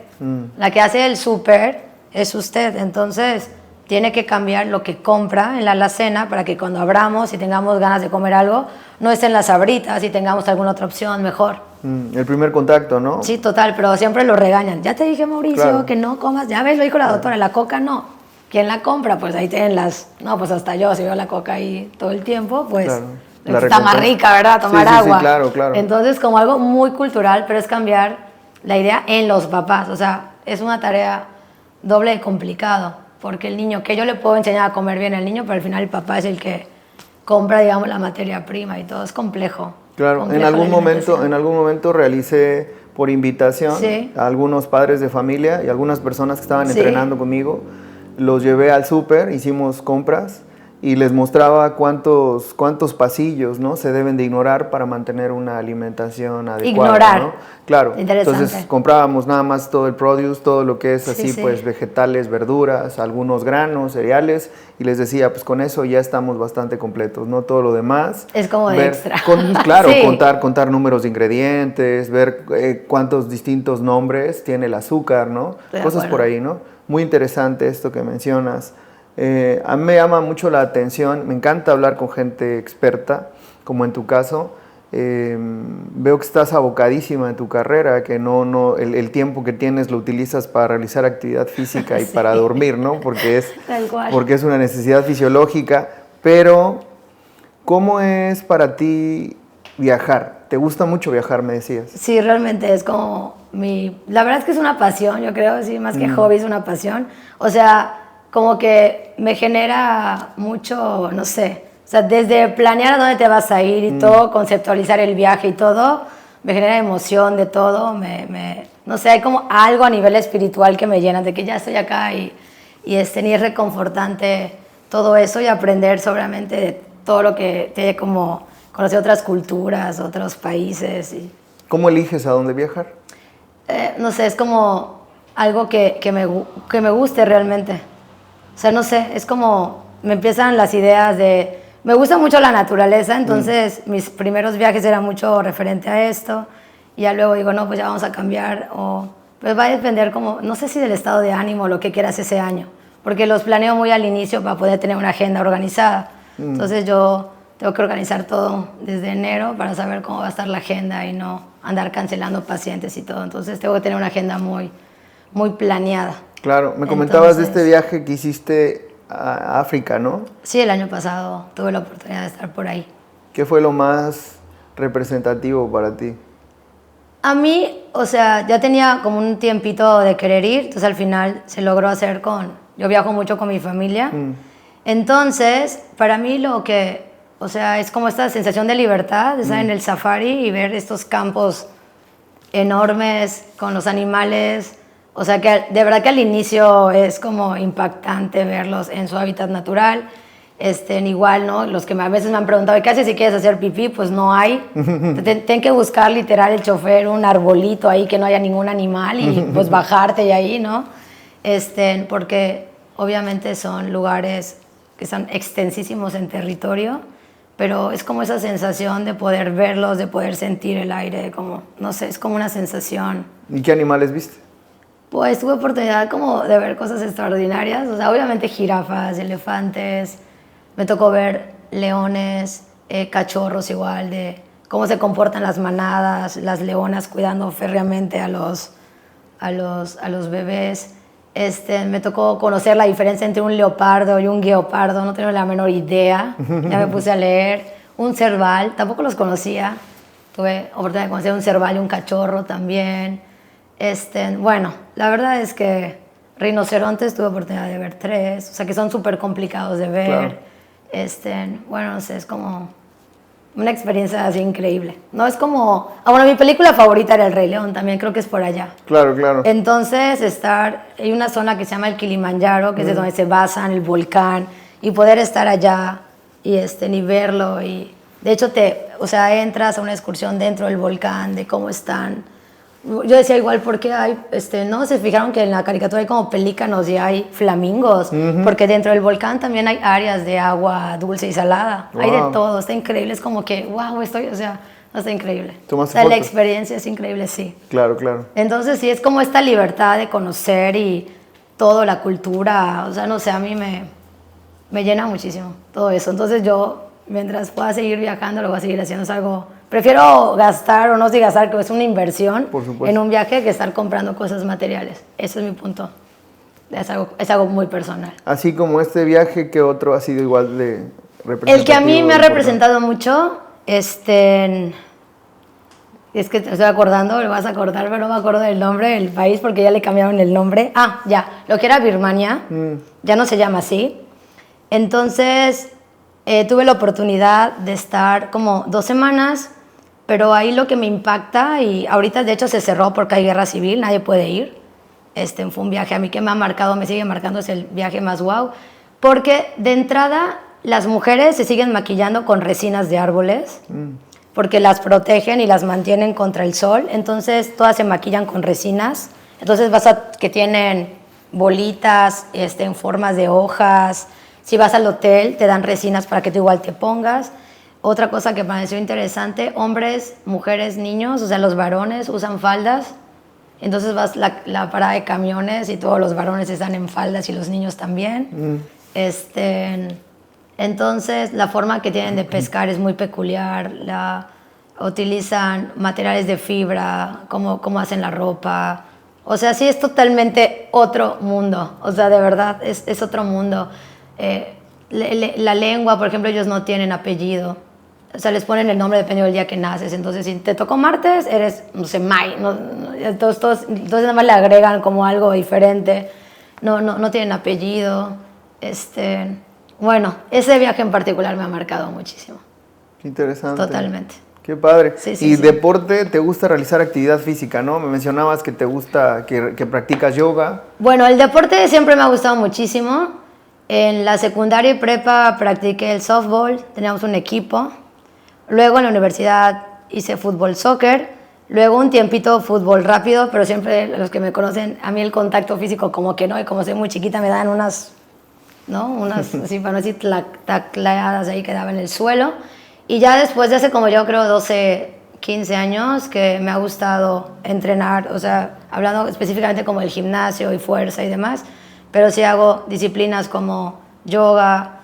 La que hace el súper es usted. Entonces tiene que cambiar lo que compra en la alacena para que cuando abramos y tengamos ganas de comer algo, no estén las Sabritas y tengamos alguna otra opción mejor. El primer contacto, ¿no? Sí, total, pero siempre lo regañan. Ya te dije, Mauricio, claro, que no comas. Ya ves, lo dijo la doctora, la coca no. ¿Quién la compra? Pues ahí tienen las... No, pues hasta yo, si veo la coca ahí todo el tiempo, pues claro, está más rica, ¿verdad? Tomar agua. Sí, claro. Entonces, como algo muy cultural, pero es cambiar la idea en los papás. O sea, es una tarea doble de complicado. Porque el niño, que yo le puedo enseñar a comer bien al niño, pero al final el papá es el que compra, digamos, la materia prima y todo. Es complejo. Claro, en algún momento realicé por invitación a algunos padres de familia y algunas personas que estaban entrenando conmigo. Los llevé al súper, hicimos compras y les mostraba cuántos pasillos, ¿no?, se deben de ignorar para mantener una alimentación adecuada. Ignorar. ¿no? Claro. Interesante. Entonces comprábamos nada más todo el produce, todo lo que es así, pues vegetales, verduras, algunos granos, cereales, y les decía, pues con eso ya estamos bastante completos, ¿no? Todo lo demás. Es como de extra. Claro, contar números de ingredientes, ver cuántos distintos nombres tiene el azúcar, ¿no? Cosas por ahí, ¿no? Muy interesante esto que mencionas. A mí me llama mucho la atención, me encanta hablar con gente experta, como en tu caso, Veo que estás abocadísima en tu carrera, que el tiempo que tienes lo utilizas para realizar actividad física y Sí. para dormir, ¿no? Tal cual. Porque es una necesidad fisiológica. Pero, ¿cómo es para ti viajar? ¿Te gusta mucho viajar, me decías? Sí, realmente es como la verdad es que es una pasión, yo creo, sí, más que hobby es una pasión. O sea, como que me genera mucho, no sé, o sea, desde planear a dónde te vas a ir y todo, conceptualizar el viaje y todo, me genera emoción de todo, no sé, hay como algo a nivel espiritual que me llena, de que ya estoy acá y es reconfortante todo eso y aprender sobremente de todo lo que te dé como conocer otras culturas, otros países. ¿Cómo eliges a dónde viajar? No sé, es como algo que me guste realmente. O sea, no sé, es como me empiezan las ideas de... Me gusta mucho la naturaleza, entonces mis primeros viajes eran mucho referente a esto. Y ya luego digo, no, pues ya vamos a cambiar. Pues va a depender como, no sé si del estado de ánimo o lo que quieras ese año. Porque los planeo muy al inicio para poder tener una agenda organizada. Entonces yo tengo que organizar todo desde enero para saber cómo va a estar la agenda y no andar cancelando pacientes y todo. Entonces tengo que tener una agenda muy, muy planeada. Claro, me comentabas de este viaje que hiciste a África, ¿no? Sí, el año pasado tuve la oportunidad de estar por ahí. ¿Qué fue lo más representativo para ti? A mí, o sea, ya tenía como un tiempito de querer ir, entonces al final se logró hacer yo viajo mucho con mi familia. Entonces, para mí o sea, es como esta sensación de libertad, de estar en el safari y ver estos campos enormes con los animales. O sea, que de verdad que al inicio es como impactante verlos en su hábitat natural. Igual, ¿no? Los que a veces me han preguntado, ¿qué haces si quieres hacer pipí? Pues no hay. Ten que buscar literal el chofer, un arbolito ahí que no haya ningún animal y pues bajarte de ahí, ¿no? Porque obviamente son lugares que son extensísimos en territorio, pero es como esa sensación de poder verlos, de poder sentir el aire, como, no sé, es como una sensación. ¿Y qué animales viste? Pues tuve oportunidad como de ver cosas extraordinarias, o sea, obviamente jirafas, elefantes, me tocó ver leones, cachorros igual, de cómo se comportan las manadas, las leonas cuidando férreamente a los bebés. Me tocó conocer la diferencia entre un leopardo y un guepardo, no tengo la menor idea, ya me puse a leer. Un cerval, tampoco los conocía, tuve oportunidad de conocer un cerval y un cachorro también. Bueno, la verdad es que rinocerontes tuve oportunidad de ver 3, o sea que son súper complicados de ver. Claro. Bueno, no sé, es como una experiencia así increíble. No es como... bueno, mi película favorita era El Rey León, también creo que es por allá. Claro, claro. Entonces, hay una zona que se llama el Kilimanjaro, que es de donde se basa en el volcán, y poder estar allá y verlo. Y de hecho, o sea, entras a una excursión dentro del volcán, de cómo están. Yo decía igual, ¿por qué hay, no? Se fijaron que en la caricatura hay como pelícanos y hay flamingos, porque dentro del volcán también hay áreas de agua dulce y salada. Wow. Hay de todo, está increíble, es como que, wow, está increíble. O sea, la experiencia es increíble, sí. Claro, claro. Entonces sí, es como esta libertad de conocer y toda la cultura, o sea, no sé, a mí me llena muchísimo todo eso. Entonces yo, mientras pueda seguir viajando, lo voy a seguir haciendo, es algo... Prefiero gastar, o no sé gastar, que es una inversión en un viaje que estar comprando cosas materiales. Ese es mi punto. Es algo muy personal. Así como este viaje, ¿qué otro ha sido igual de representativo? El que a mí me ha representado mucho, es que te estoy acordando, lo vas a acordar, pero no me acuerdo del nombre del país porque ya le cambiaron el nombre. Ya, lo que era Birmania, ya no se llama así. Entonces, tuve la oportunidad de estar como 2 semanas, pero ahí lo que me impacta, y ahorita de hecho se cerró porque hay guerra civil, nadie puede ir. Fue un viaje a mí que me ha marcado, me sigue marcando, es el viaje más wow, porque de entrada las mujeres se siguen maquillando con resinas de árboles, porque las protegen y las mantienen contra el sol, entonces todas se maquillan con resinas, entonces que tienen bolitas en formas de hojas. Si vas al hotel, te dan resinas para que tú igual te pongas. Otra cosa que me pareció interesante, hombres, mujeres, niños, o sea, los varones usan faldas. Entonces vas la parada de camiones y todos los varones están en faldas y los niños también. Entonces, la forma que tienen de pescar es muy peculiar. utilizan materiales de fibra, cómo hacen la ropa. O sea, sí es totalmente otro mundo. O sea, de verdad, es otro mundo. La lengua, por ejemplo, ellos no tienen apellido. O sea, les ponen el nombre dependiendo del día que naces. Entonces, si te tocó martes, eres, no sé, May. Entonces nada más le agregan como algo diferente. No tienen apellido. Bueno, ese viaje en particular me ha marcado muchísimo. Qué interesante. Totalmente. Qué padre. Sí, y deporte, ¿te gusta realizar actividad física, no? Me mencionabas que te gusta, que practicas yoga. Bueno, el deporte siempre me ha gustado muchísimo. En la secundaria y prepa practiqué el softball, teníamos un equipo. Luego en la universidad hice fútbol, soccer. Luego un tiempito fútbol rápido, pero siempre los que me conocen, a mí el contacto físico como que no, y como soy muy chiquita me dan unas, así para no decir tacleadas ahí que daba en el suelo. Y ya después de hace como yo creo 12, 15 años que me ha gustado entrenar, o sea, hablando específicamente como el gimnasio y fuerza y demás, pero sí hago disciplinas como yoga,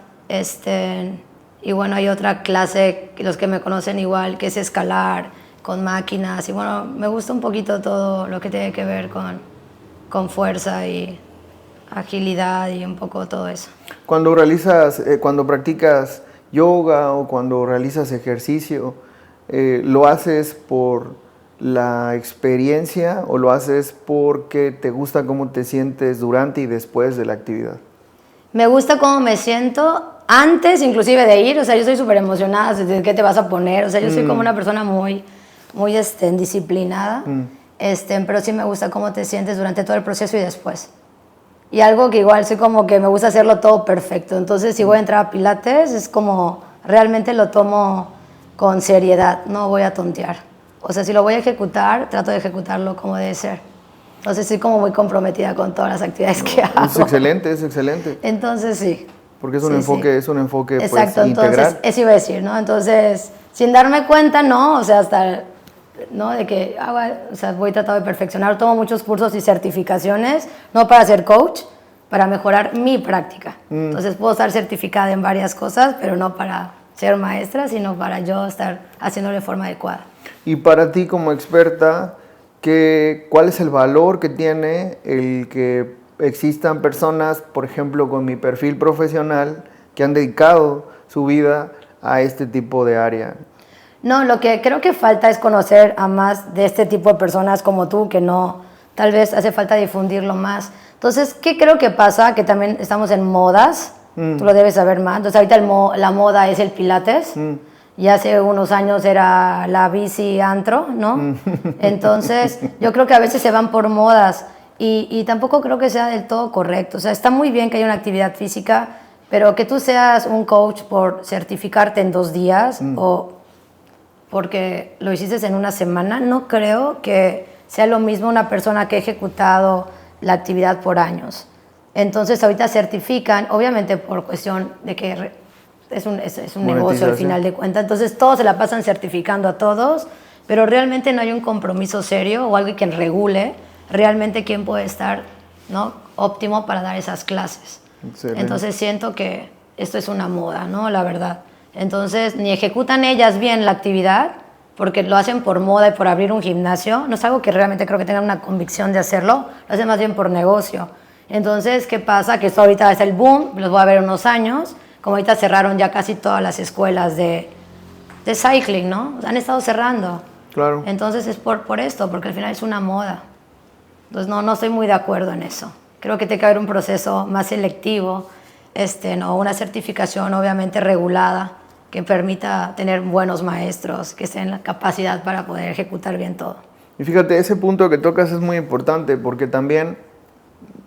y bueno, hay otra clase, los que me conocen igual, que es escalar con máquinas, y bueno, me gusta un poquito todo lo que tiene que ver con fuerza y agilidad y un poco todo eso. Cuando practicas yoga o cuando realizas ejercicio, ¿lo haces por la experiencia o lo haces porque te gusta cómo te sientes durante y después de la actividad? Me gusta cómo me siento antes inclusive de ir, o sea, yo estoy súper emocionada de qué te vas a poner, o sea, yo soy como una persona muy disciplinada, pero sí me gusta cómo te sientes durante todo el proceso y después. Y algo que igual soy como que me gusta hacerlo todo perfecto, entonces si voy a entrar a Pilates es como realmente lo tomo con seriedad, no voy a tontear. O sea, si lo voy a ejecutar, trato de ejecutarlo como debe ser. Entonces estoy como muy comprometida con todas las actividades que hago. Es excelente, es excelente. Entonces sí. Porque es un enfoque Exacto, pues, entonces, integral. eso iba a decir, ¿no? Entonces, sin darme cuenta, no, o sea, hasta, ¿no? De que, o sea, voy tratando de perfeccionar, tomo muchos cursos y certificaciones, no para ser coach, para mejorar mi práctica. Entonces, puedo estar certificada en varias cosas, pero no para ser maestra, sino para yo estar haciéndolo de forma adecuada. Y para ti como experta, ¿cuál es el valor que tiene el que existan personas, por ejemplo, con mi perfil profesional, que han dedicado su vida a este tipo de área? No, lo que creo que falta es conocer a más de este tipo de personas como tú, que no, tal vez hace falta difundirlo más. Entonces, ¿qué creo que pasa? Que también estamos en modas, tú lo debes saber más. Entonces, ahorita la moda es el pilates, y hace unos años era la bici antro, ¿no? Entonces, yo creo que a veces se van por modas, y tampoco creo que sea del todo correcto. O sea, está muy bien que haya una actividad física, pero que tú seas un coach por certificarte en 2 días o porque lo hiciste en una semana, no creo que sea lo mismo una persona que ha ejecutado la actividad por años. Entonces, ahorita certifican, obviamente por cuestión de que es un negocio al final de cuentas. Entonces, todos se la pasan certificando a todos, pero realmente no hay un compromiso serio o algo que regule realmente quién puede estar, ¿no?, óptimo para dar esas clases. Excelente. Entonces siento que esto es una moda, ¿no?, la verdad. Entonces ni ejecutan ellas bien la actividad porque lo hacen por moda y por abrir un gimnasio. No es algo que realmente creo que tengan una convicción de hacerlo, lo hacen más bien por negocio. Entonces, ¿qué pasa? Que esto ahorita es el boom, los voy a ver unos años, como ahorita cerraron ya casi todas las escuelas de cycling, ¿no? Han estado cerrando. Claro. Entonces es por esto, porque al final es una moda. Entonces no estoy muy de acuerdo en eso. Creo que tiene que haber un proceso más selectivo, ¿no? Una certificación obviamente regulada que permita tener buenos maestros, que estén en la capacidad para poder ejecutar bien todo. Y fíjate, ese punto que tocas es muy importante porque también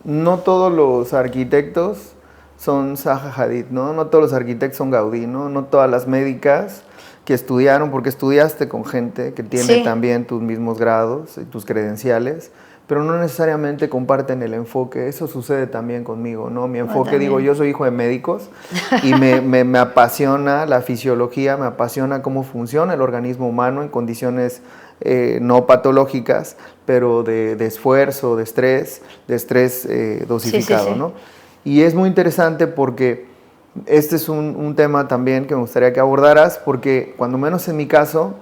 no todos los arquitectos son Zaha Hadid, ¿no? No todos los arquitectos son Gaudí, ¿no? No todas las médicas que estudiaron, porque estudiaste con gente que tiene también tus mismos grados y tus credenciales, pero no necesariamente comparten el enfoque. Eso sucede también conmigo, ¿no? Mi enfoque, digo, yo soy hijo de médicos y me apasiona la fisiología, me apasiona cómo funciona el organismo humano en condiciones no patológicas, pero de esfuerzo, de estrés dosificado, ¿no? Y es muy interesante porque este es un tema también que me gustaría que abordaras, porque cuando menos en mi caso,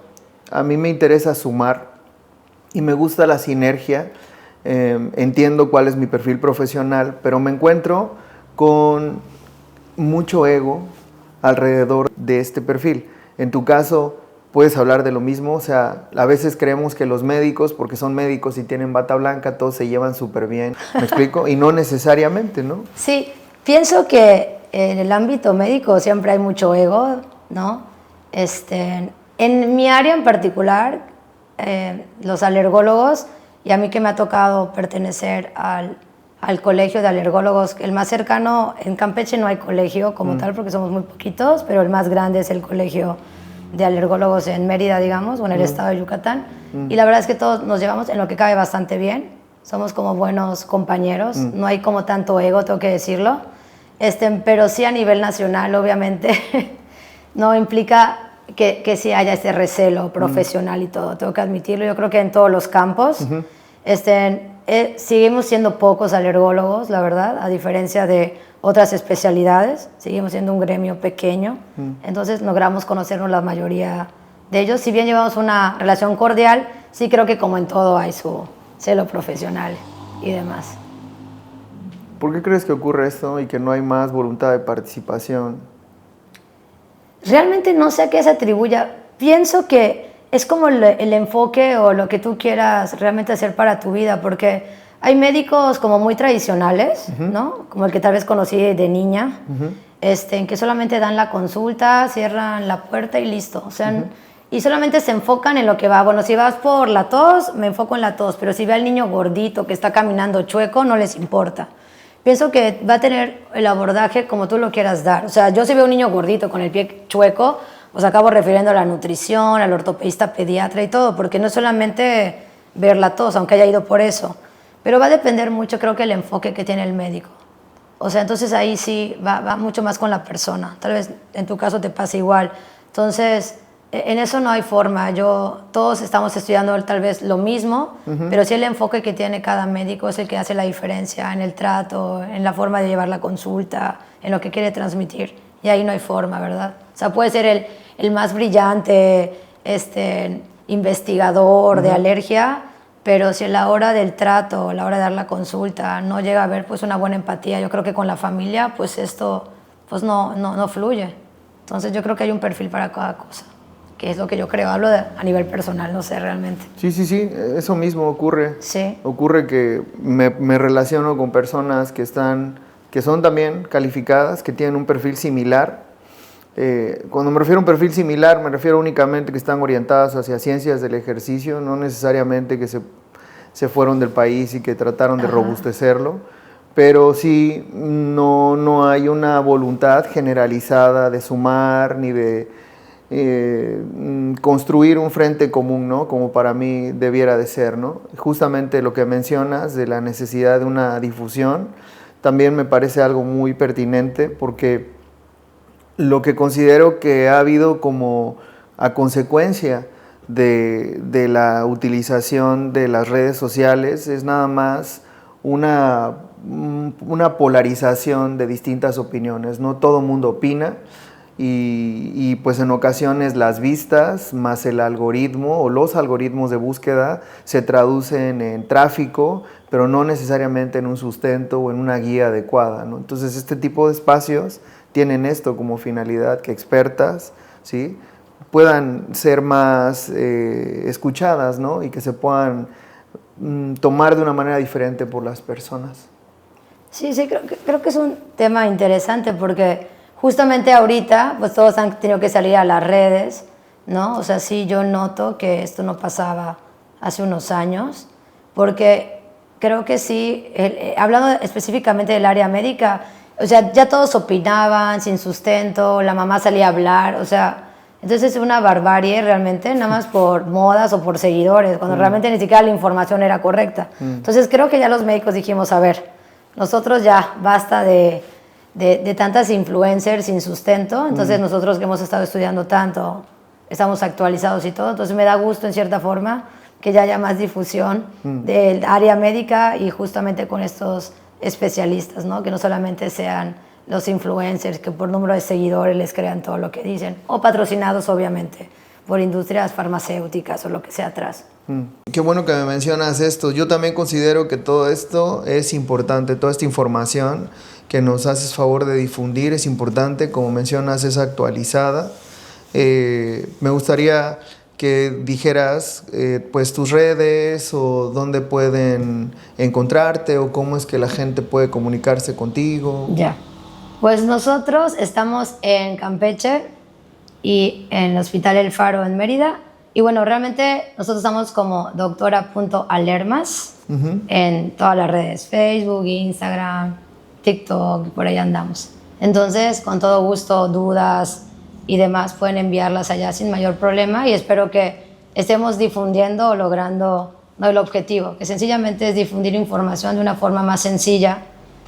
A mí me interesa sumar y me gusta la sinergia. Entiendo cuál es mi perfil profesional, pero me encuentro con mucho ego alrededor de este perfil. En tu caso, puedes hablar de lo mismo, o sea, a veces creemos que los médicos, porque son médicos y tienen bata blanca, todos se llevan súper bien, ¿me explico? Y no necesariamente, ¿no? Sí, pienso que en el ámbito médico siempre hay mucho ego, ¿no? En mi área en particular, los alergólogos, y a mí que me ha tocado pertenecer al colegio de alergólogos, el más cercano, en Campeche no hay colegio como tal porque somos muy poquitos, pero el más grande es el colegio de alergólogos en Mérida, digamos, o en el estado de Yucatán. Y la verdad es que todos nos llevamos en lo que cabe bastante bien, somos como buenos compañeros, no hay como tanto ego, tengo que decirlo, pero sí a nivel nacional, obviamente, no implica que sí haya este recelo profesional y todo, tengo que admitirlo. Yo creo que en todos los campos seguimos siendo pocos alergólogos, la verdad, a diferencia de otras especialidades, seguimos siendo un gremio pequeño, entonces logramos conocernos la mayoría de ellos. Si bien llevamos una relación cordial, sí creo que como en todo hay su celo profesional y demás. ¿Por qué crees que ocurre esto y que no hay más voluntad de participación? Realmente no sé a qué se atribuya. Pienso que es como el enfoque o lo que tú quieras realmente hacer para tu vida, porque hay médicos como muy tradicionales, ¿no? Como el que tal vez conocí de niña, en que solamente dan la consulta, cierran la puerta y listo. O sea, y solamente se enfocan en lo que va. Bueno, si vas por la tos, me enfoco en la tos, pero si ve al niño gordito que está caminando chueco, no les importa. Pienso que va a tener el abordaje como tú lo quieras dar. O sea, yo si veo un niño gordito con el pie chueco, pues acabo refiriendo a la nutrición, al ortopedista pediatra y todo, porque no es solamente ver la tos, aunque haya ido por eso, pero va a depender mucho, creo que el enfoque que tiene el médico. O sea, entonces ahí sí va mucho más con la persona. Tal vez en tu caso te pase igual. Entonces, en eso no hay forma. Todos estamos estudiando tal vez lo mismo, pero sí el enfoque que tiene cada médico es el que hace la diferencia en el trato, en la forma de llevar la consulta, en lo que quiere transmitir. Y ahí no hay forma, ¿verdad? O sea, puede ser el más brillante investigador de alergia, pero si a la hora del trato, a la hora de dar la consulta, no llega a haber pues una buena empatía, yo creo que con la familia, pues esto pues no fluye. Entonces yo creo que hay un perfil para cada cosa, que es lo que yo creo, hablo a nivel personal, no sé realmente. Sí, eso mismo ocurre. Sí. Ocurre que me relaciono con personas que son también calificadas, que tienen un perfil similar. Cuando me refiero a un perfil similar, me refiero únicamente que están orientadas hacia ciencias del ejercicio, no necesariamente que se fueron del país y que trataron de robustecerlo, pero sí no hay una voluntad generalizada de sumar ni de construir un frente común, ¿no? Como para mí debiera de ser, ¿no? Justamente lo que mencionas de la necesidad de una difusión también me parece algo muy pertinente, porque lo que considero que ha habido como a consecuencia de la utilización de las redes sociales es nada más una polarización de distintas opiniones, ¿no? Todo el mundo opina. Y pues en ocasiones las vistas más el algoritmo o los algoritmos de búsqueda se traducen en tráfico, pero no necesariamente en un sustento o en una guía adecuada, ¿no? Entonces este tipo de espacios tienen esto como finalidad, que expertas, ¿sí?, puedan ser más escuchadas, ¿no? Y que se puedan tomar de una manera diferente por las personas. Sí, creo que es un tema interesante porque justamente ahorita, pues todos han tenido que salir a las redes, ¿no? O sea, sí, yo noto que esto no pasaba hace unos años, porque creo que sí, hablando específicamente del área médica, o sea, ya todos opinaban sin sustento, la mamá salía a hablar, o sea, entonces es una barbarie realmente, nada más por modas o por seguidores, cuando realmente ni siquiera la información era correcta. Entonces creo que ya los médicos dijimos, a ver, nosotros ya basta de tantas influencers sin sustento, entonces nosotros que hemos estado estudiando tanto, estamos actualizados y todo, entonces me da gusto en cierta forma que ya haya más difusión del área médica y justamente con estos especialistas, ¿no? Que no solamente sean los influencers que por número de seguidores les crean todo lo que dicen, o patrocinados obviamente por industrias farmacéuticas o lo que sea atrás. Qué bueno que me mencionas esto. Yo también considero que todo esto es importante, toda esta información que nos haces favor de difundir es importante, como mencionas, es actualizada. Me gustaría que dijeras pues tus redes o dónde pueden encontrarte o cómo es que la gente puede comunicarse contigo. Ya. Pues nosotros estamos en Campeche y en el Hospital El Faro en Mérida. Y bueno, realmente nosotros estamos como doctora.alermas en todas las redes, Facebook, Instagram, TikTok, por ahí andamos. Entonces, con todo gusto, dudas y demás pueden enviarlas allá sin mayor problema y espero que estemos difundiendo o logrando, ¿no?, el objetivo, que sencillamente es difundir información de una forma más sencilla,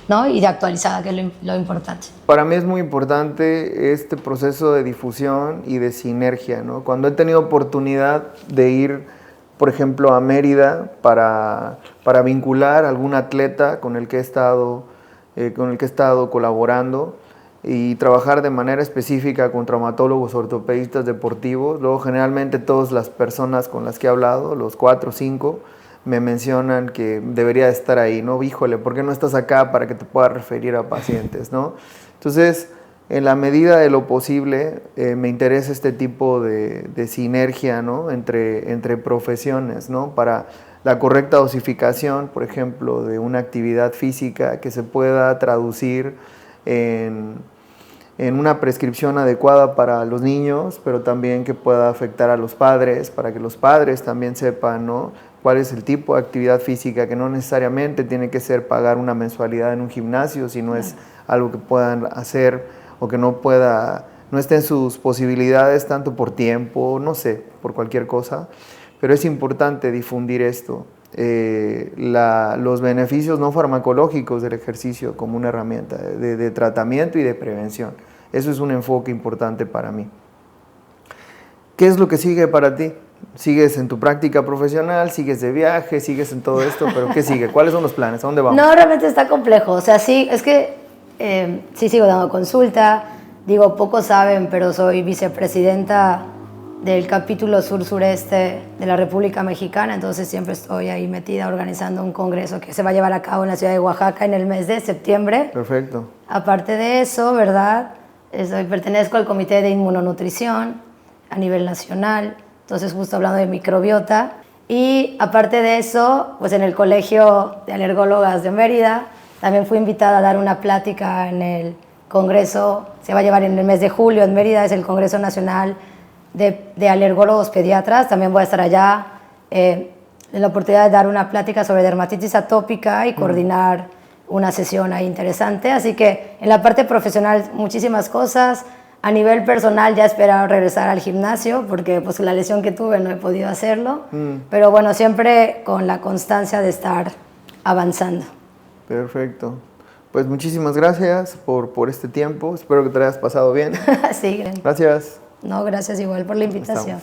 ¿no?, y de actualizada, que es lo importante. Para mí es muy importante este proceso de difusión y de sinergia, ¿no? Cuando he tenido oportunidad de ir, por ejemplo, a Mérida para vincular a algún atleta con el que he estado colaborando y trabajar de manera específica con traumatólogos ortopedistas deportivos, luego generalmente todas las personas con las que he hablado, los 4 o 5, me mencionan que debería estar ahí, ¿no? Híjole, ¿por qué no estás acá para que te pueda referir a pacientes, ¿no? Entonces, en la medida de lo posible, me interesa este tipo de sinergia, ¿no?, entre profesiones, ¿no? Para la correcta dosificación, por ejemplo, de una actividad física que se pueda traducir en una prescripción adecuada para los niños, pero también que pueda afectar a los padres, para que los padres también sepan, ¿no?, cuál es el tipo de actividad física, que no necesariamente tiene que ser pagar una mensualidad en un gimnasio, sino es algo que puedan hacer o que no esté en sus posibilidades tanto por tiempo, no sé, por cualquier cosa, pero es importante difundir esto, los beneficios no farmacológicos del ejercicio como una herramienta de tratamiento y de prevención. Eso es un enfoque importante para mí. ¿Qué es lo que sigue para ti? ¿Sigues en tu práctica profesional? ¿Sigues de viaje? ¿Sigues en todo esto? ¿Pero qué sigue? ¿Cuáles son los planes? ¿A dónde vamos? No, realmente está complejo. O sea, sí, es que sí sigo dando consulta. Digo, pocos saben, pero soy vicepresidenta del capítulo sur-sureste de la República Mexicana, entonces siempre estoy ahí metida organizando un congreso que se va a llevar a cabo en la ciudad de Oaxaca en el mes de septiembre. Perfecto. Aparte de eso, ¿verdad? Pertenezco al Comité de Inmunonutrición a nivel nacional, entonces justo hablando de microbiota. Y aparte de eso, pues en el Colegio de Alergólogas de Mérida, también fui invitada a dar una plática en el congreso, se va a llevar en el mes de julio en Mérida, es el Congreso Nacional de Alergólogos Pediatras. También voy a estar allá en la oportunidad de dar una plática sobre dermatitis atópica y coordinar una sesión ahí interesante. Así que en la parte profesional muchísimas cosas. A nivel personal ya espero regresar al gimnasio porque pues la lesión que tuve no he podido hacerlo. Pero bueno, siempre con la constancia de estar avanzando. Perfecto. Pues muchísimas gracias por este tiempo. Espero que te hayas pasado bien. Sí. Gracias. No, gracias igual por la invitación.